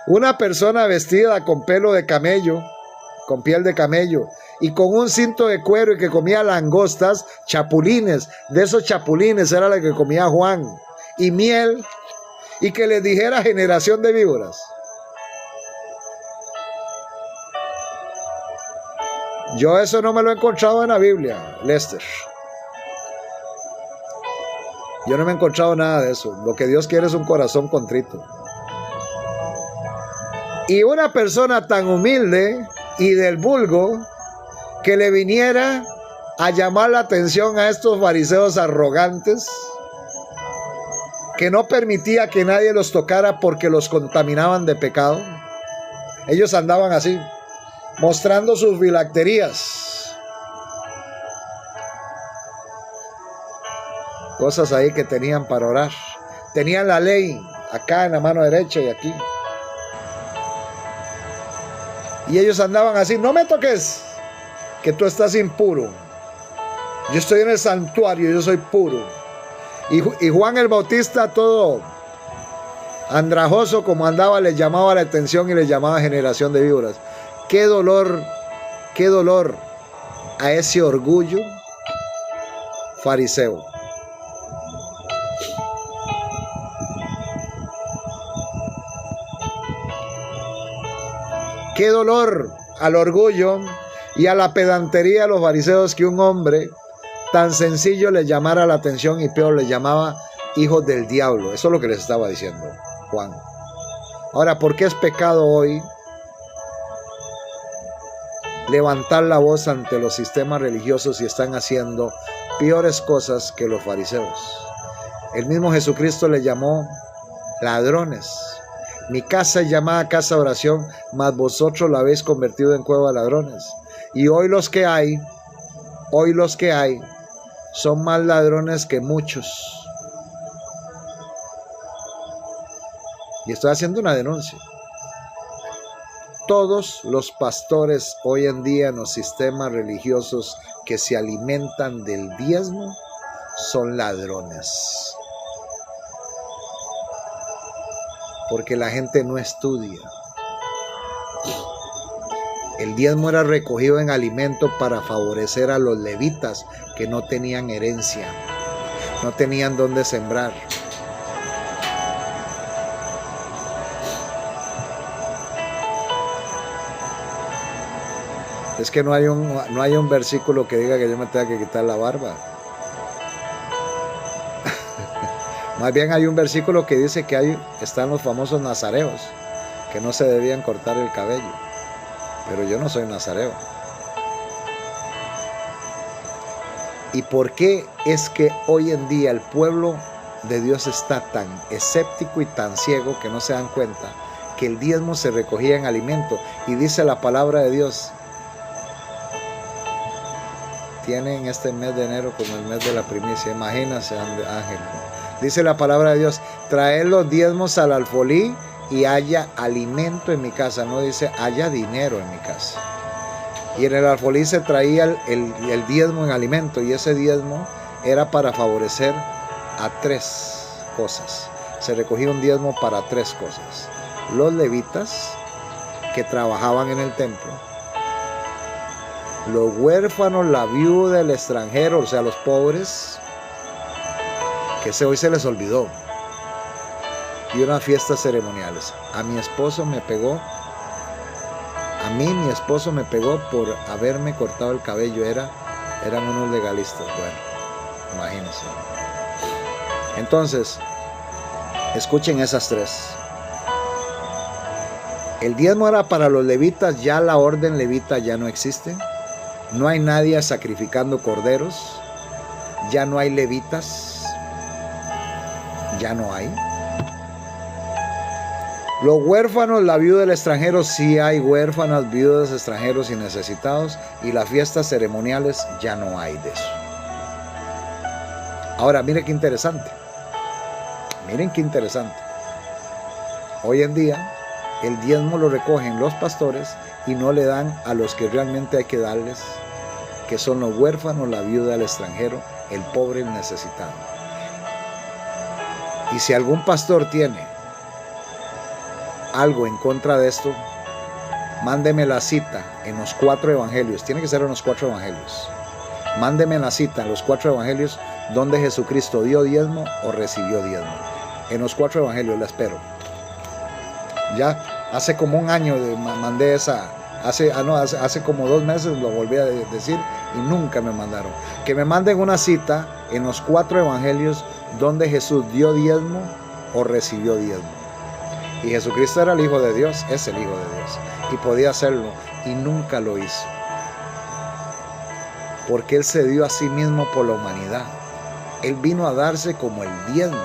una persona vestida con pelo de camello, con piel de camello, y con un cinto de cuero y que comía langostas, chapulines? De esos chapulines era la que comía Juan, y miel, y que les dijera generación de víboras. Yo eso no me lo he encontrado en la Biblia, Lester. Yo no me he encontrado nada de eso. Lo que Dios quiere es un corazón contrito. Y una persona tan humilde y del vulgo que le viniera a llamar la atención a estos fariseos arrogantes, que no permitía que nadie los tocara porque los contaminaban de pecado. Ellos andaban así, mostrando sus filacterías, cosas ahí que tenían para orar. Tenían la ley acá en la mano derecha y aquí. Y ellos andaban así, no me toques, que tú estás impuro. Yo estoy en el santuario, yo soy puro. Y Juan el Bautista, todo andrajoso como andaba, les llamaba la atención y les llamaba generación de víboras. Qué dolor a ese orgullo fariseo. Qué dolor al orgullo y a la pedantería de los fariseos que un hombre tan sencillo les llamara la atención y peor les llamaba hijos del diablo. Eso es lo que les estaba diciendo Juan. Ahora, ¿por qué es pecado hoy levantar la voz ante los sistemas religiosos y están haciendo peores cosas que los fariseos? El mismo Jesucristo les llamó ladrones. Mi casa es llamada casa de oración, mas vosotros la habéis convertido en cueva de ladrones. Y hoy los que hay son más ladrones que muchos. Y estoy haciendo una denuncia. Todos los pastores hoy en día en los sistemas religiosos que se alimentan del diezmo son ladrones. Porque la gente no estudia. El diezmo era recogido en alimento para favorecer a los levitas que no tenían herencia, no tenían dónde sembrar. Es que no hay un versículo que diga que yo me tenga que quitar la barba. Más bien hay un versículo que dice que están los famosos nazareos, que no se debían cortar el cabello. Pero yo no soy nazareo. ¿Y por qué es que hoy en día el pueblo de Dios está tan escéptico y tan ciego que no se dan cuenta que el diezmo se recogía en alimento? Y dice la palabra de Dios, tienen este mes de enero como el mes de la primicia. Imagínense, Ángel. Dice la palabra de Dios, traed los diezmos al alfolí y haya alimento en mi casa. No dice haya dinero en mi casa. Y en el alfolí se traía el diezmo en alimento, y ese diezmo era para favorecer a 3 cosas. Se recogía un diezmo para 3 cosas. Los levitas que trabajaban en el templo, los huérfanos, la viuda, el extranjero, o sea, los pobres, que hoy se les olvidó. Y unas fiestas ceremoniales. A mi esposo me pegó, mi esposo me pegó por haberme cortado el cabello. Eran unos legalistas. Bueno, imagínense. Entonces, escuchen esas tres. El diezmo era para los levitas, ya la orden levita ya no existe. No hay nadie sacrificando corderos. Ya no hay levitas. Ya no hay. Los huérfanos, la viuda del extranjero, sí hay huérfanas, viudas, extranjeros y necesitados. Y las fiestas ceremoniales ya no hay de eso. Ahora, miren qué interesante. Miren qué interesante. Hoy en día, el diezmo lo recogen los pastores y no le dan a los que realmente hay que darles, que son los huérfanos, la viuda, el extranjero, el pobre, el necesitado. Y si algún pastor tiene algo en contra de esto, mándeme la cita en los 4 evangelios. Tiene que ser en los 4 evangelios. Mándeme la cita en los 4 evangelios donde Jesucristo dio diezmo o recibió diezmo. En los 4 evangelios la espero. Ya hace como un año mandé esa. Hace como 2 meses lo volví a decir y nunca me mandaron. Que me manden una cita en los 4 evangelios donde Jesús dio diezmo o recibió diezmo. Y Jesucristo era el Hijo de Dios, es el Hijo de Dios. Y podía hacerlo y nunca lo hizo. Porque Él se dio a sí mismo por la humanidad. Él vino a darse como el diezmo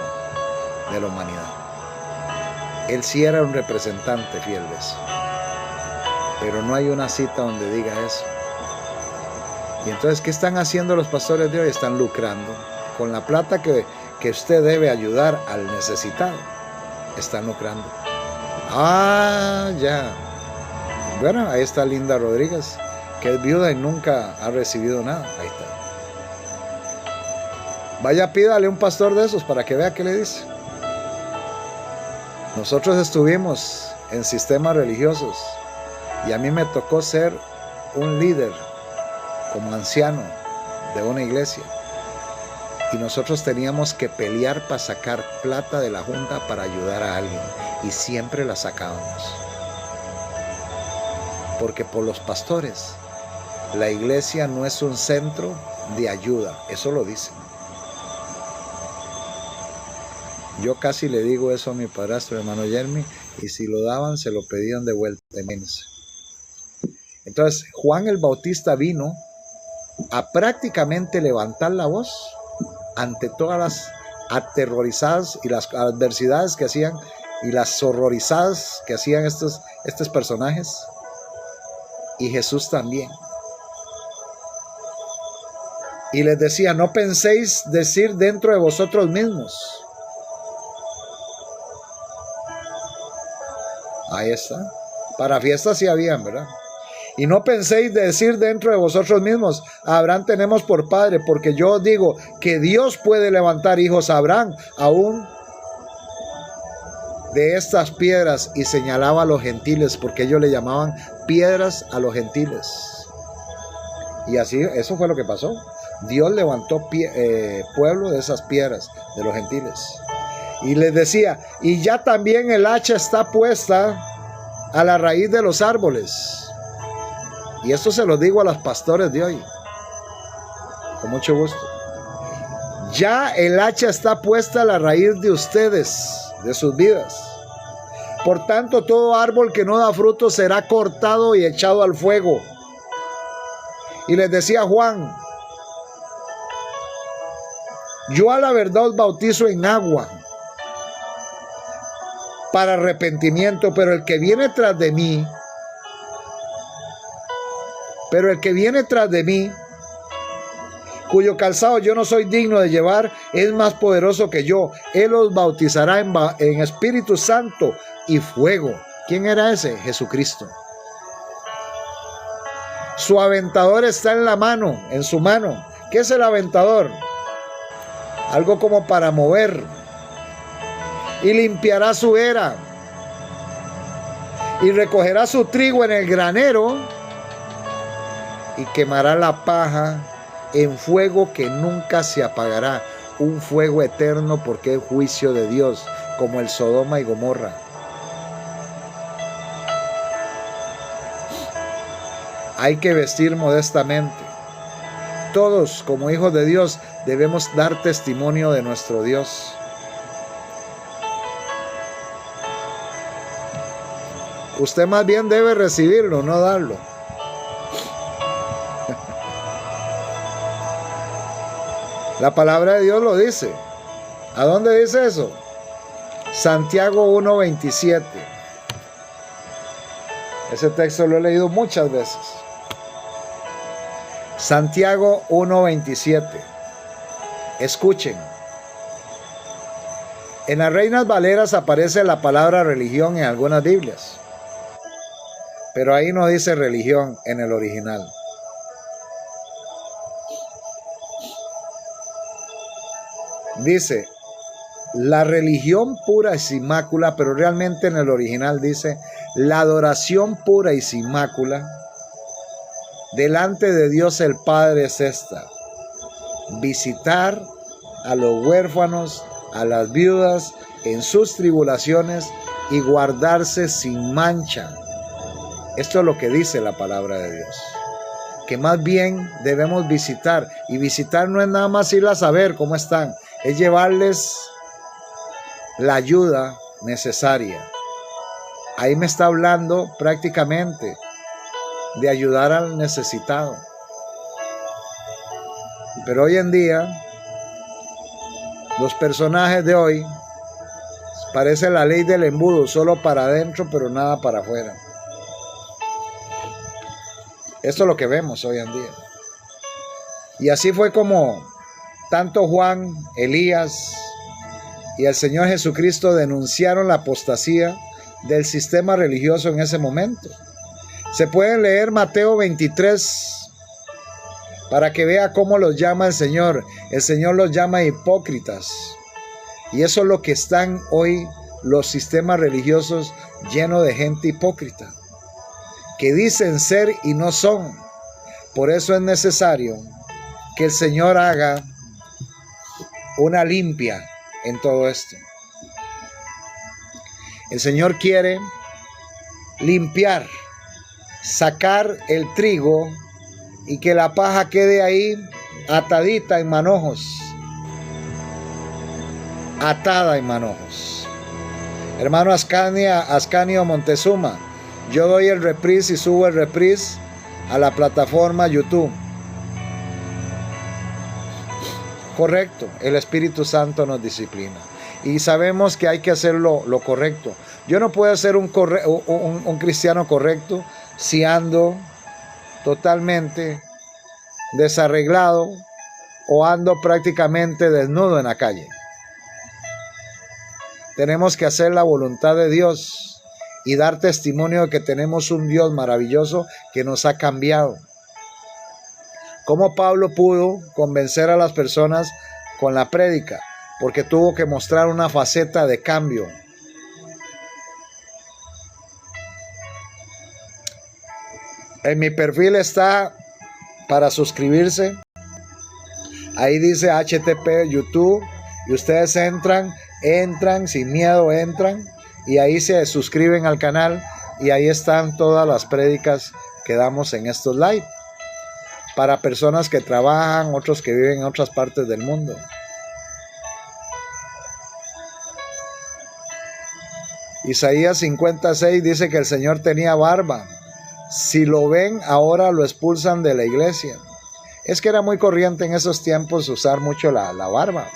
de la humanidad. Él sí era un representante fiel de eso. Pero no hay una cita donde diga eso. Y entonces, ¿qué están haciendo los pastores de hoy? Están lucrando. Con la plata que usted debe ayudar al necesitado, están lucrando. Ah, ya. Bueno, ahí está Linda Rodríguez, que es viuda y nunca ha recibido nada. Ahí está. Vaya, pídale a un pastor de esos para que vea qué le dice. Nosotros estuvimos en sistemas religiosos y a mí me tocó ser un líder como anciano de una iglesia. Y nosotros teníamos que pelear para sacar plata de la junta para ayudar a alguien. Y siempre la sacábamos. Porque por los pastores, la iglesia no es un centro de ayuda. Eso lo dicen. Yo casi le digo eso a mi padrastro, hermano Jeremy, y si lo daban, se lo pedían de vuelta. Entonces, Juan el Bautista vino a prácticamente levantar la voz ante todas las aterrorizadas y las adversidades que hacían y las horrorizadas que hacían estos personajes. Y Jesús también. Y les decía, no penséis decir dentro de vosotros mismos. Ahí está. Para fiestas sí habían, ¿verdad? Y no penséis decir dentro de vosotros mismos, a Abraham tenemos por padre, porque yo os digo que Dios puede levantar hijos a Abraham, aún de estas piedras, y señalaba a los gentiles, porque ellos le llamaban piedras a los gentiles. Y así, eso fue lo que pasó. Dios levantó pueblo de esas piedras, de los gentiles. Y les decía, y ya también el hacha está puesta a la raíz de los árboles. Y esto se lo digo a los pastores de hoy, con mucho gusto. Ya el hacha está puesta a la raíz de ustedes, de sus vidas. Por tanto, todo árbol que no da fruto será cortado y echado al fuego. Y les decía Juan, yo a la verdad os bautizo en agua para arrepentimiento, pero el que viene tras de mí, cuyo calzado yo no soy digno de llevar, es más poderoso que yo. Él os bautizará en Espíritu Santo y fuego. ¿Quién era ese? Jesucristo. Su aventador está en la mano, en su mano. ¿Qué es el aventador? Algo como para mover. Y limpiará su era. Y recogerá su trigo en el granero. y quemará la paja en fuego que nunca se apagará, un fuego eterno, porque es juicio de Dios, como el Sodoma y Gomorra. Hay que vestir modestamente. Todos, como hijos de Dios, debemos dar testimonio de nuestro Dios. Usted más bien debe recibirlo, no darlo. La palabra de Dios lo dice. ¿A dónde dice eso? Santiago 1:27. Ese texto lo he leído muchas veces. Santiago 1:27. Escuchen. En las Reinas Valeras aparece la palabra religión en algunas Biblias, pero ahí no dice religión en el original. Dice la religión pura y sin mácula, pero realmente en el original dice la adoración pura y sin mácula delante de Dios el Padre es esta: visitar a los huérfanos, a las viudas en sus tribulaciones y guardarse sin mancha. Esto es lo que dice la palabra de Dios, que más bien debemos visitar, y visitar no es nada más ir a saber cómo están, es llevarles la ayuda necesaria. Ahí me está hablando prácticamente de ayudar al necesitado. Pero hoy en día, los personajes de hoy parece la ley del embudo, solo para adentro pero nada para afuera. Esto es lo que vemos hoy en día. Y así fue como tanto Juan, Elías y el Señor Jesucristo denunciaron la apostasía del sistema religioso en ese momento. Se puede leer Mateo 23 para que vea cómo los llama el Señor. El Señor los llama hipócritas. Y eso es lo que están hoy los sistemas religiosos, llenos de gente hipócrita, que dicen ser y no son. Por eso es necesario que el Señor haga una limpia en todo esto. El Señor quiere limpiar, sacar el trigo y que la paja quede ahí atadita en manojos, atada en manojos. Hermano Ascanio Montezuma, yo doy el reprise y subo el reprise a la plataforma YouTube. Correcto, el Espíritu Santo nos disciplina y sabemos que hay que hacer lo correcto. Yo no puedo ser un cristiano correcto si ando totalmente desarreglado o ando prácticamente desnudo en la calle. Tenemos que hacer la voluntad de Dios y dar testimonio de que tenemos un Dios maravilloso que nos ha cambiado. ¿Cómo Pablo pudo convencer a las personas con la prédica? Porque tuvo que mostrar una faceta de cambio. En mi perfil está para suscribirse. Ahí dice HTP YouTube y ustedes entran sin miedo, entran y ahí se suscriben al canal y ahí están todas las prédicas que damos en estos live para personas que trabajan, otros que viven en otras partes del mundo. Isaías 56 dice que el Señor tenía barba. Si lo ven, ahora lo expulsan de la iglesia. Es que era muy corriente en esos tiempos usar mucho la barba.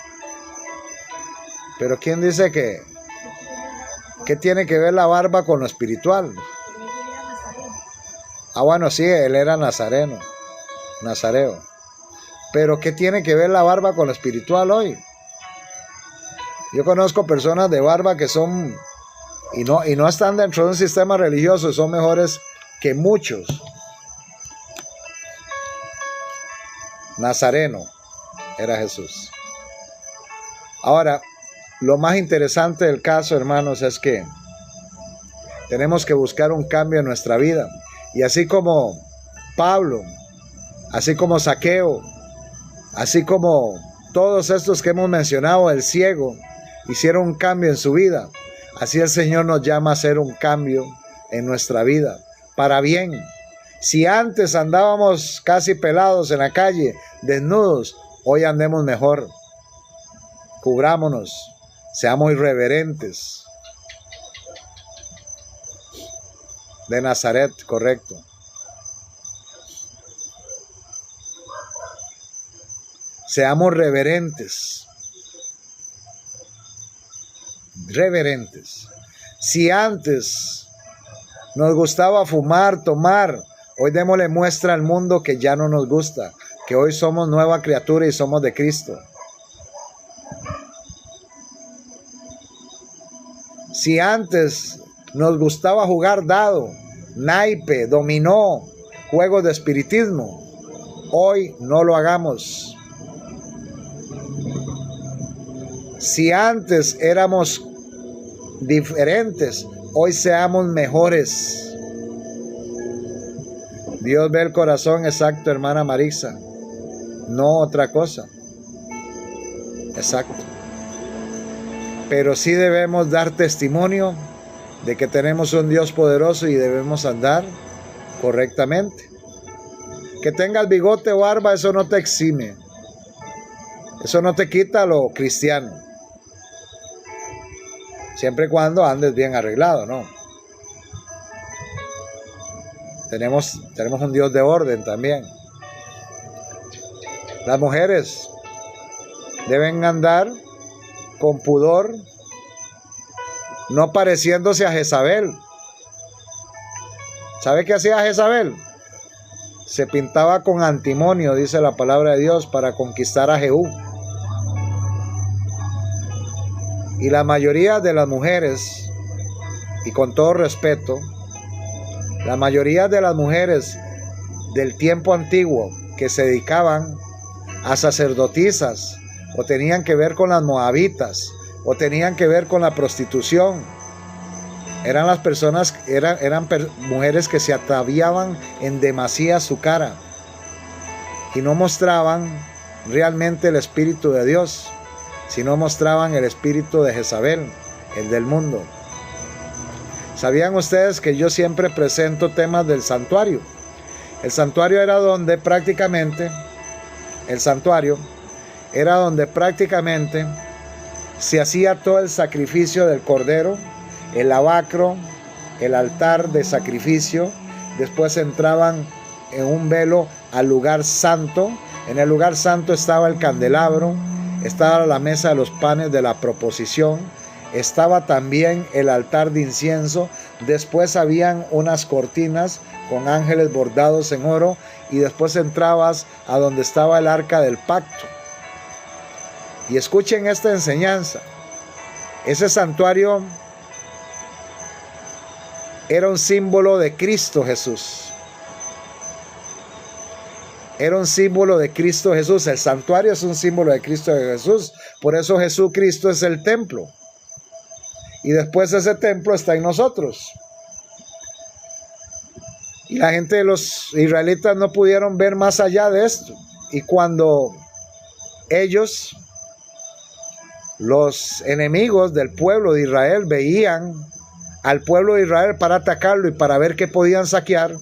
Pero ¿quién dice que tiene que ver la barba con lo espiritual? Ah, bueno, sí, él era nazareo. Pero ¿qué tiene que ver la barba con lo espiritual hoy? Yo conozco personas de barba que son, y no están dentro de un sistema religioso, son mejores que muchos. Nazareno era Jesús. Ahora, lo más interesante del caso, hermanos, es que tenemos que buscar un cambio en nuestra vida. Y así como Pablo así como Zaqueo, así como todos estos que hemos mencionado, el ciego, hicieron un cambio en su vida. Así el Señor nos llama a hacer un cambio en nuestra vida, para bien. Si antes andábamos casi pelados en la calle, desnudos, hoy andemos mejor. Cubrámonos, seamos irreverentes. De Nazaret, correcto. Seamos reverentes. Reverentes. Si antes nos gustaba fumar, tomar, hoy démosle muestra al mundo que ya no nos gusta, que hoy somos nueva criatura y somos de Cristo. Si antes nos gustaba jugar dado, naipe, dominó, juegos de espiritismo, hoy no lo hagamos. Si antes éramos diferentes, hoy seamos mejores. Dios ve el corazón exacto, hermana Marisa, no otra cosa. Exacto. Pero sí debemos dar testimonio de que tenemos un Dios poderoso y debemos andar correctamente. Que tengas bigote o barba, eso no te exime. Eso no te quita lo cristiano. Siempre y cuando andes bien arreglado, ¿no? Tenemos un Dios de orden también. Las mujeres deben andar con pudor, no pareciéndose a Jezabel. ¿Sabe qué hacía Jezabel? Se pintaba con antimonio, dice la palabra de Dios, para conquistar a Jehú. Y la mayoría de las mujeres, y con todo respeto, la mayoría de las mujeres del tiempo antiguo que se dedicaban a sacerdotisas, o tenían que ver con las moabitas, o tenían que ver con la prostitución, eran las personas, eran mujeres que se ataviaban en demasía su cara y no mostraban realmente el Espíritu de Dios, sino mostraban el espíritu de Jezabel, el del mundo. ¿Sabían ustedes que yo siempre presento temas del santuario? El santuario era donde prácticamente se hacía todo el sacrificio del cordero, el lavacro, el altar de sacrificio. Después entraban en un velo al lugar santo. En el lugar santo estaba el candelabro, estaba la mesa de los panes de la proposición, estaba también el altar de incienso. Después habían unas cortinas con ángeles bordados en oro, y después entrabas a donde estaba el arca del pacto. Y escuchen esta enseñanza. Ese santuario era un símbolo de Cristo Jesús. Era un símbolo de Cristo Jesús. El santuario es un símbolo de Cristo Jesús. Por eso Jesucristo es el templo. Y después ese templo está en nosotros. Y la gente de los israelitas no pudieron ver más allá de esto. Y cuando ellos, los enemigos del pueblo de Israel, veían al pueblo de Israel para atacarlo y para ver qué podían saquear,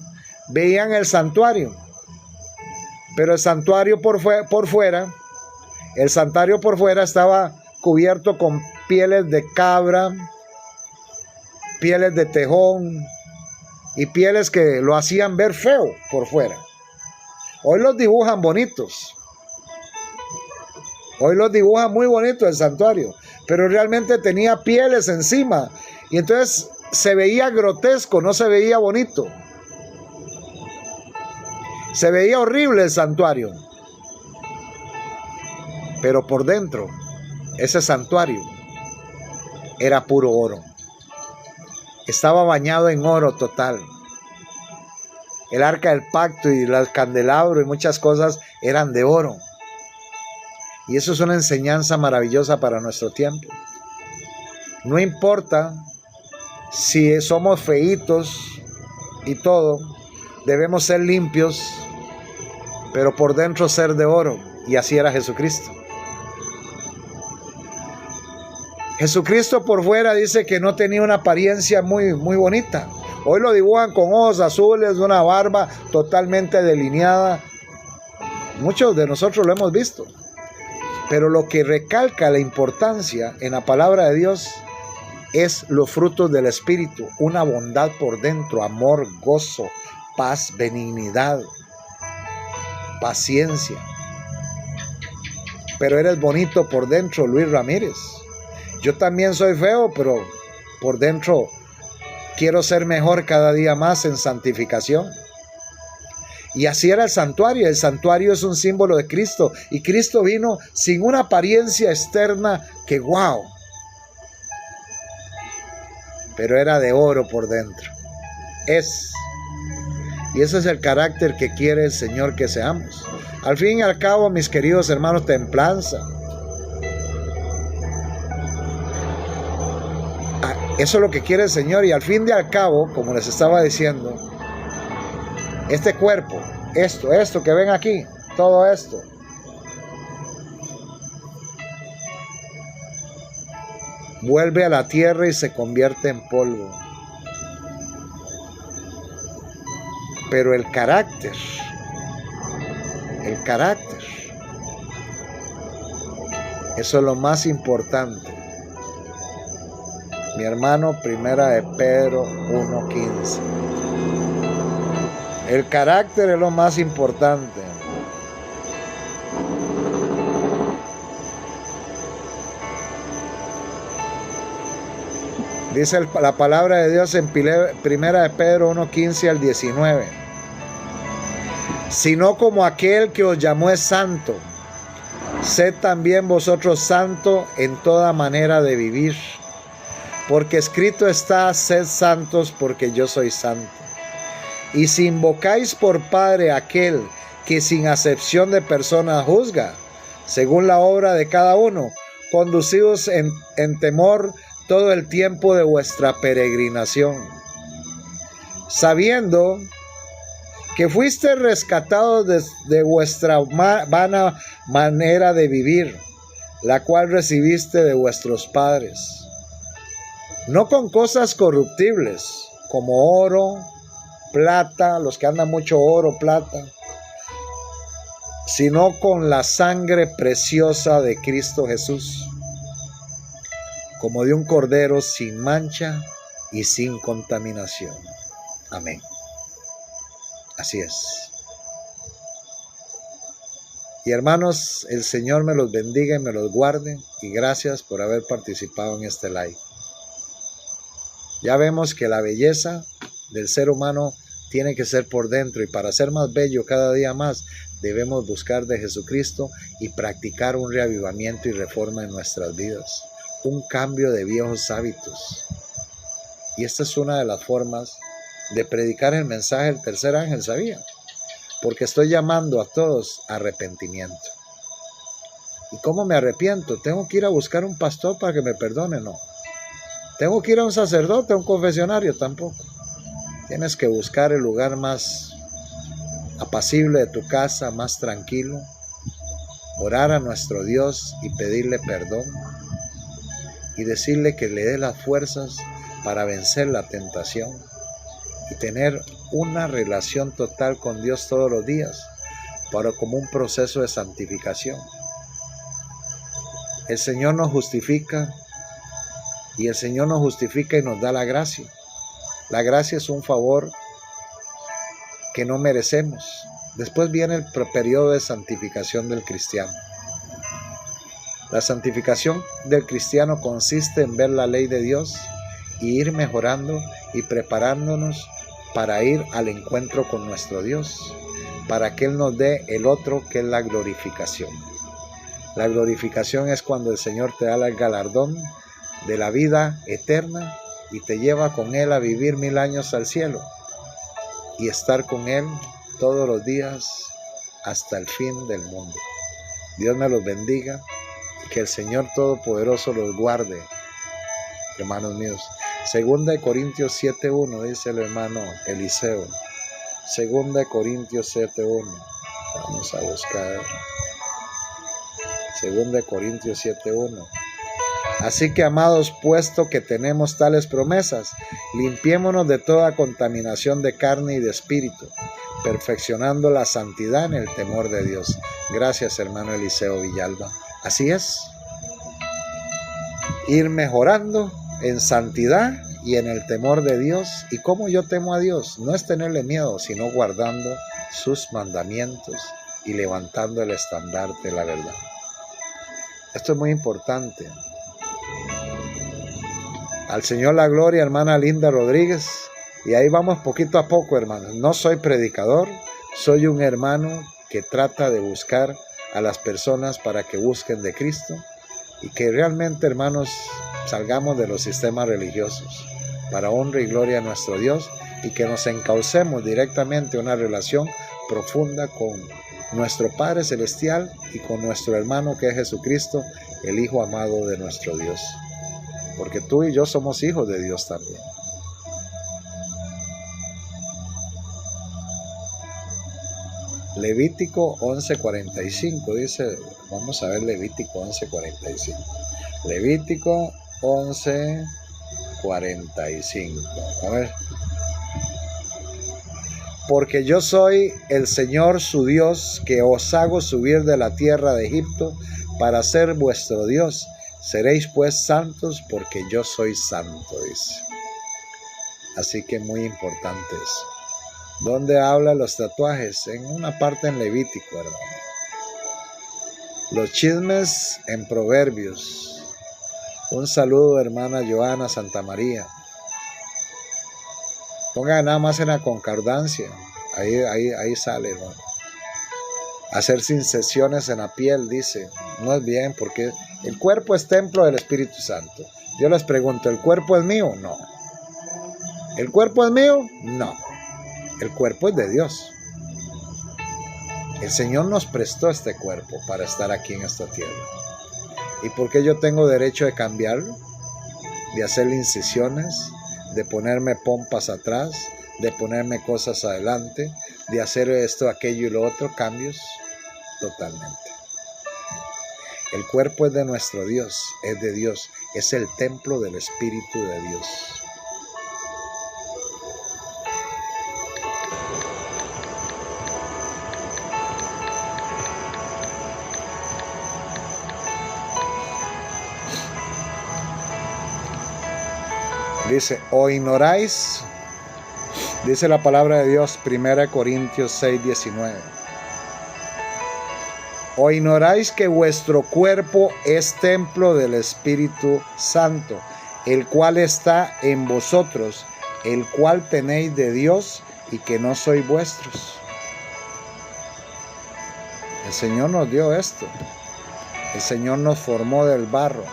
veían el santuario. Pero el santuario por fuera estaba cubierto con pieles de cabra, pieles de tejón y pieles que lo hacían ver feo por fuera. Hoy los dibujan bonitos. Hoy los dibujan muy bonitos el santuario, pero realmente tenía pieles encima y entonces se veía grotesco, no se veía bonito. Se veía horrible el santuario. Pero por dentro, ese santuario era puro oro. Estaba bañado en oro total. El arca del pacto y el candelabro y muchas cosas eran de oro. Y eso es una enseñanza maravillosa para nuestro tiempo. No importa si somos feitos y todo, debemos ser limpios pero por dentro ser de oro. Y así era Jesucristo. Jesucristo por fuera dice que no tenía una apariencia muy bonita. Hoy lo dibujan con ojos azules, una barba totalmente delineada. Muchos de nosotros lo hemos visto. Pero lo que recalca la importancia en la palabra de Dios es los frutos del Espíritu. Una bondad por dentro, amor, gozo, paz, benignidad, paciencia. Pero eres bonito por dentro, Luis Ramírez. Yo también soy feo, pero por dentro quiero ser mejor cada día más en santificación. Y así era el santuario. El santuario es un símbolo de Cristo. Y Cristo vino sin una apariencia externa que wow. Pero era de oro por dentro. Y ese es el carácter que quiere el Señor que seamos. Al fin y al cabo, mis queridos hermanos, templanza. Eso es lo que quiere el Señor. Y al fin y al cabo, como les estaba diciendo, este cuerpo, esto que ven aquí, todo esto, vuelve a la tierra y se convierte en polvo. Pero el carácter, eso es lo más importante. Mi hermano, primera de Pedro 1:15. El carácter es lo más importante. Dice la palabra de Dios en primera de Pedro 1:15 al 19. Sino como aquel que os llamó es santo, sed también vosotros santos en toda manera de vivir. Porque escrito está, sed santos porque yo soy santo. Y si invocáis por Padre aquel que sin acepción de personas juzga, según la obra de cada uno, conducidos en temor todo el tiempo de vuestra peregrinación, sabiendo que fuiste rescatados de vuestra vana manera de vivir, la cual recibiste de vuestros padres, no con cosas corruptibles, como oro, plata, los que andan mucho oro, plata, sino con la sangre preciosa de Cristo Jesús, como de un cordero sin mancha y sin contaminación. Amén. Así es. Y hermanos, el Señor me los bendiga y me los guarde, y gracias por haber participado en este live. Ya vemos que la belleza del ser humano tiene que ser por dentro, y para ser más bello cada día más debemos buscar de Jesucristo y practicar un reavivamiento y reforma en nuestras vidas, un cambio de viejos hábitos. Y esta es una de las formas de predicar el mensaje del tercer ángel, ¿sabía? Porque estoy llamando a todos a arrepentimiento. ¿Y cómo me arrepiento? ¿Tengo que ir a buscar un pastor para que me perdone? No. ¿Tengo que ir a un sacerdote, a un confesionario? Tampoco. Tienes que buscar el lugar más apacible de tu casa, más tranquilo, orar a nuestro Dios y pedirle perdón y decirle que le dé las fuerzas para vencer la tentación y tener una relación total con Dios todos los días, para como un proceso de santificación. El Señor nos justifica, y el Señor nos justifica y nos da la gracia. La gracia es un favor que no merecemos. Después viene el periodo de santificación del cristiano. La santificación del cristiano consiste en ver la ley de Dios y ir mejorando y preparándonos para ir al encuentro con nuestro Dios, para que Él nos dé el otro, que es la glorificación. La glorificación es cuando el Señor te da el galardón de la vida eterna y te lleva con Él a vivir 1000 años al cielo y estar con Él todos los días hasta el fin del mundo. Dios me los bendiga y que el Señor Todopoderoso los guarde, hermanos míos. Segunda de Corintios 7:1 dice el hermano Eliseo. Segunda de Corintios 7:1. Vamos a buscar 2 Corintios 7:1. Así que, amados, puesto que tenemos tales promesas, limpiémonos de toda contaminación de carne y de espíritu, perfeccionando la santidad en el temor de Dios. Gracias, hermano Eliseo Villalba. Así es. Ir mejorando en santidad y en el temor de Dios. ¿Y cómo yo temo a Dios? No es tenerle miedo, sino guardando sus mandamientos y levantando el estandarte de la verdad. Esto es muy importante. Al Señor la gloria, hermana Linda Rodríguez. Y ahí vamos poquito a poco, hermanos. No soy predicador, soy un hermano que trata de buscar a las personas para que busquen de Cristo y que realmente, hermanos, salgamos de los sistemas religiosos para honra y gloria a nuestro Dios y que nos encaucemos directamente a una relación profunda con nuestro Padre Celestial y con nuestro hermano que es Jesucristo, el Hijo amado de nuestro Dios. Porque tú y yo somos hijos de Dios también. Levítico 11:45 dice, vamos a ver Levítico 11:45. Levítico 11:45. A ver. Porque yo soy el Señor su Dios, que os hago subir de la tierra de Egipto para ser vuestro Dios. Seréis pues santos porque yo soy santo, dice. Así que muy importante eso. ¿Dónde habla los tatuajes? En una parte en Levítico, hermano. Los chismes en Proverbios. Un saludo, hermana Joana Santamaría. Ponga nada más en la concordancia. Ahí sale, hermano. Hacer incesiones en la piel, dice. No es bien, porque el cuerpo es templo del Espíritu Santo. Yo les pregunto, ¿el cuerpo es mío? No. ¿El cuerpo es mío? No. El cuerpo es de Dios. El Señor nos prestó este cuerpo para estar aquí en esta tierra. ¿Y por qué yo tengo derecho de cambiarlo? De hacerle incisiones, de ponerme pompas atrás, de ponerme cosas adelante, de hacer esto, aquello y lo otro, cambios totalmente. El cuerpo es de nuestro Dios, es de Dios, es el templo del Espíritu de Dios. Dice, o ignoráis, dice la palabra de Dios, 1 Corintios 6:19. O ignoráis que vuestro cuerpo es templo del Espíritu Santo, el cual está en vosotros, el cual tenéis de Dios y que no sois vuestros. El Señor nos dio esto. El Señor nos formó del barro.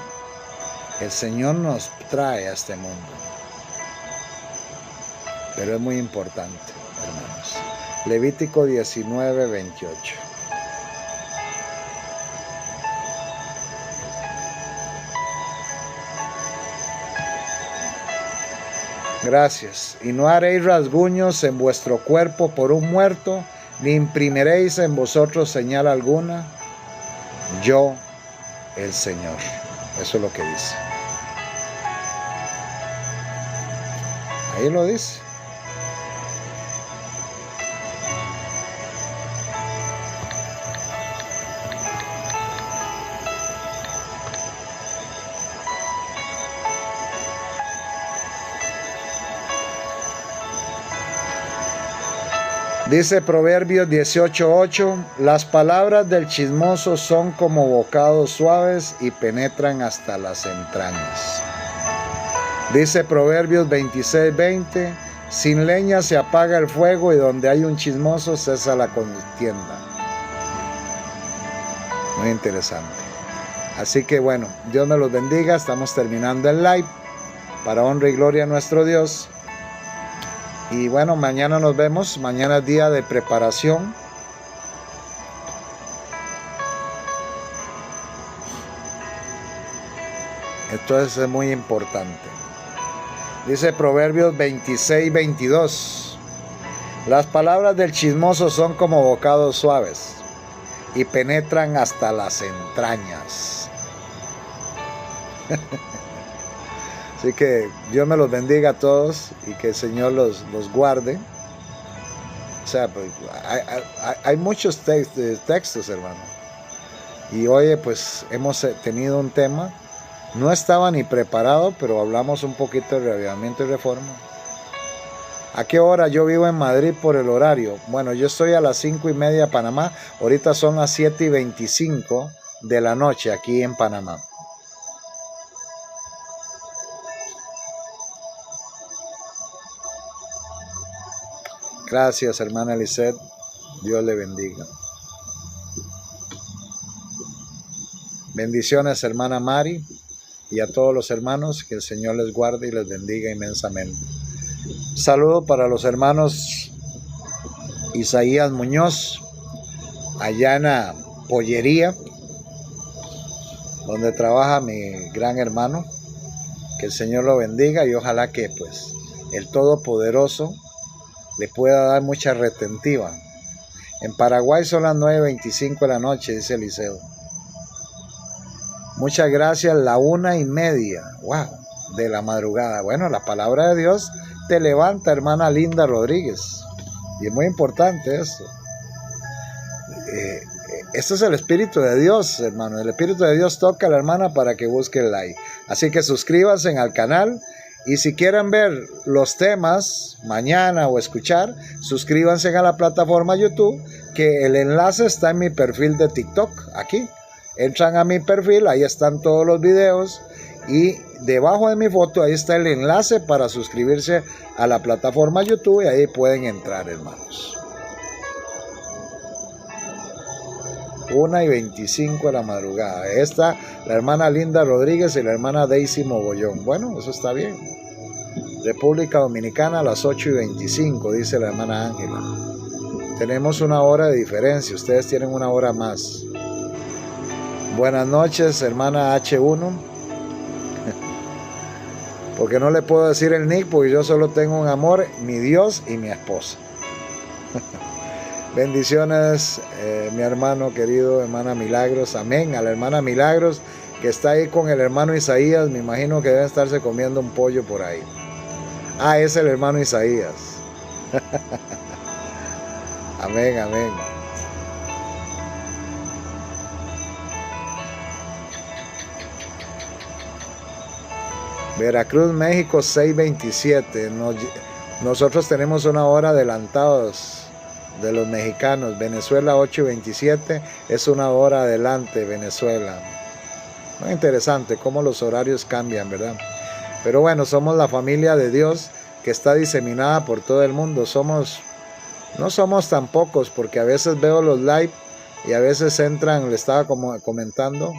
El Señor nos trae a este mundo. Pero es muy importante, hermanos. Levítico 19:28. Gracias. Y no haréis rasguños en vuestro cuerpo por un muerto, ni imprimiréis en vosotros señal alguna. Yo, el Señor. Eso es lo que dice. Ahí lo dice. Dice Proverbios 18:8, las palabras del chismoso son como bocados suaves y penetran hasta las entrañas. Dice Proverbios 26:20, sin leña se apaga el fuego y donde hay un chismoso cesa la contienda. Muy interesante. Así que bueno, Dios me los bendiga. Estamos terminando el live para honra y gloria a nuestro Dios. Y bueno, mañana nos vemos. Mañana es día de preparación. Entonces es muy importante. Dice Proverbios 26:22. Las palabras del chismoso son como bocados suaves y penetran hasta las entrañas. Así que Dios me los bendiga a todos y que el Señor los guarde. O sea, pues, hay muchos textos, hermano. Y hoy pues hemos tenido un tema. No estaba ni preparado, pero hablamos un poquito de reavivamiento y reforma. ¿A qué hora? Yo vivo en Madrid por el horario. Bueno, yo estoy a las 5:30 Panamá. Ahorita son las 7:25 de la noche aquí en Panamá. Gracias, hermana Lisette. Dios le bendiga. Bendiciones, hermana Mari, y a todos los hermanos. Que el Señor les guarde y les bendiga inmensamente. Saludo para los hermanos Isaías Muñoz, allá en la pollería, donde trabaja mi gran hermano. Que el Señor lo bendiga y ojalá que pues el Todopoderoso le pueda dar mucha retentiva. En Paraguay son las 9:25 de la noche, dice Eliseo. Muchas gracias, la 1:30, wow, de la madrugada. Bueno, la palabra de Dios te levanta, hermana Linda Rodríguez. Y es muy importante esto. Esto es el Espíritu de Dios, hermano. El Espíritu de Dios toca a la hermana para que busque el like. Así que suscríbanse al canal. Y si quieren ver los temas mañana o escuchar, suscríbanse a la plataforma YouTube, que el enlace está en mi perfil de TikTok, aquí. Entran a mi perfil, ahí están todos los videos y debajo de mi foto ahí está el enlace para suscribirse a la plataforma YouTube y ahí pueden entrar, hermanos. 1:25 de la madrugada. Esta, la hermana Linda Rodríguez y la hermana Daisy Mogollón. Bueno, eso está bien. República Dominicana a las 8:25, dice la hermana Ángela. Tenemos una hora de diferencia, ustedes tienen una hora más. Buenas noches, hermana H1. Porque no le puedo decir el nick, porque yo solo tengo un amor, mi Dios y mi esposa. Bendiciones, mi hermano querido, hermana Milagros, amén. A la hermana Milagros, que está ahí con el hermano Isaías, me imagino que deben estarse comiendo un pollo por ahí. Ah, es el hermano Isaías. Amén, amén. Veracruz, México, 6:27. Nosotros tenemos una hora adelantados de los mexicanos. Venezuela, 8:27. Es una hora adelante, Venezuela. Muy interesante cómo los horarios cambian, ¿verdad? Pero bueno, somos la familia de Dios que está diseminada por todo el mundo. No somos tan pocos, porque a veces veo los live y a veces entran, le estaba comentando,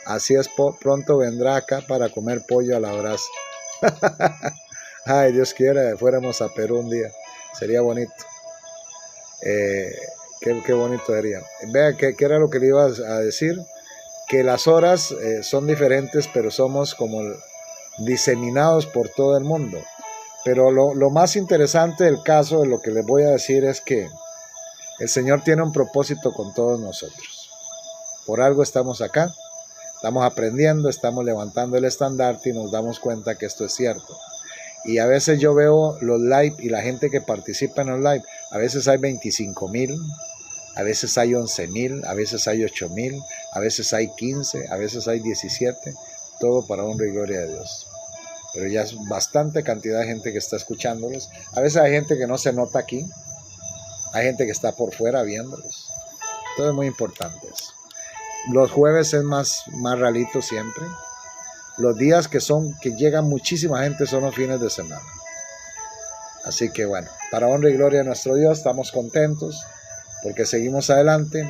así es, pronto vendrá acá para comer pollo a la brasa. Ay, Dios quiera, fuéramos a Perú un día, sería bonito. Qué bonito sería. Vea, ¿qué era lo que le iba a decir? Que las horas son diferentes, pero somos como diseminados por todo el mundo. Pero lo más interesante del caso de lo que les voy a decir es que el Señor tiene un propósito con todos nosotros. Por algo estamos acá, estamos aprendiendo, estamos levantando el estandarte y nos damos cuenta que esto es cierto. Y a veces yo veo los live y la gente que participa en los live, a veces hay 25,000, a veces hay 11,000, a veces hay 8,000, a veces hay 15, a veces hay 17, todo para honra y gloria de Dios. Pero ya es bastante cantidad de gente que está escuchándolos. A veces hay gente que no se nota aquí, hay gente que está por fuera viéndolos. Todo es muy importante eso. Los jueves es más rarito siempre. Los días que llega muchísima gente son los fines de semana. Así que bueno, para honra y gloria de nuestro Dios, estamos contentos porque seguimos adelante.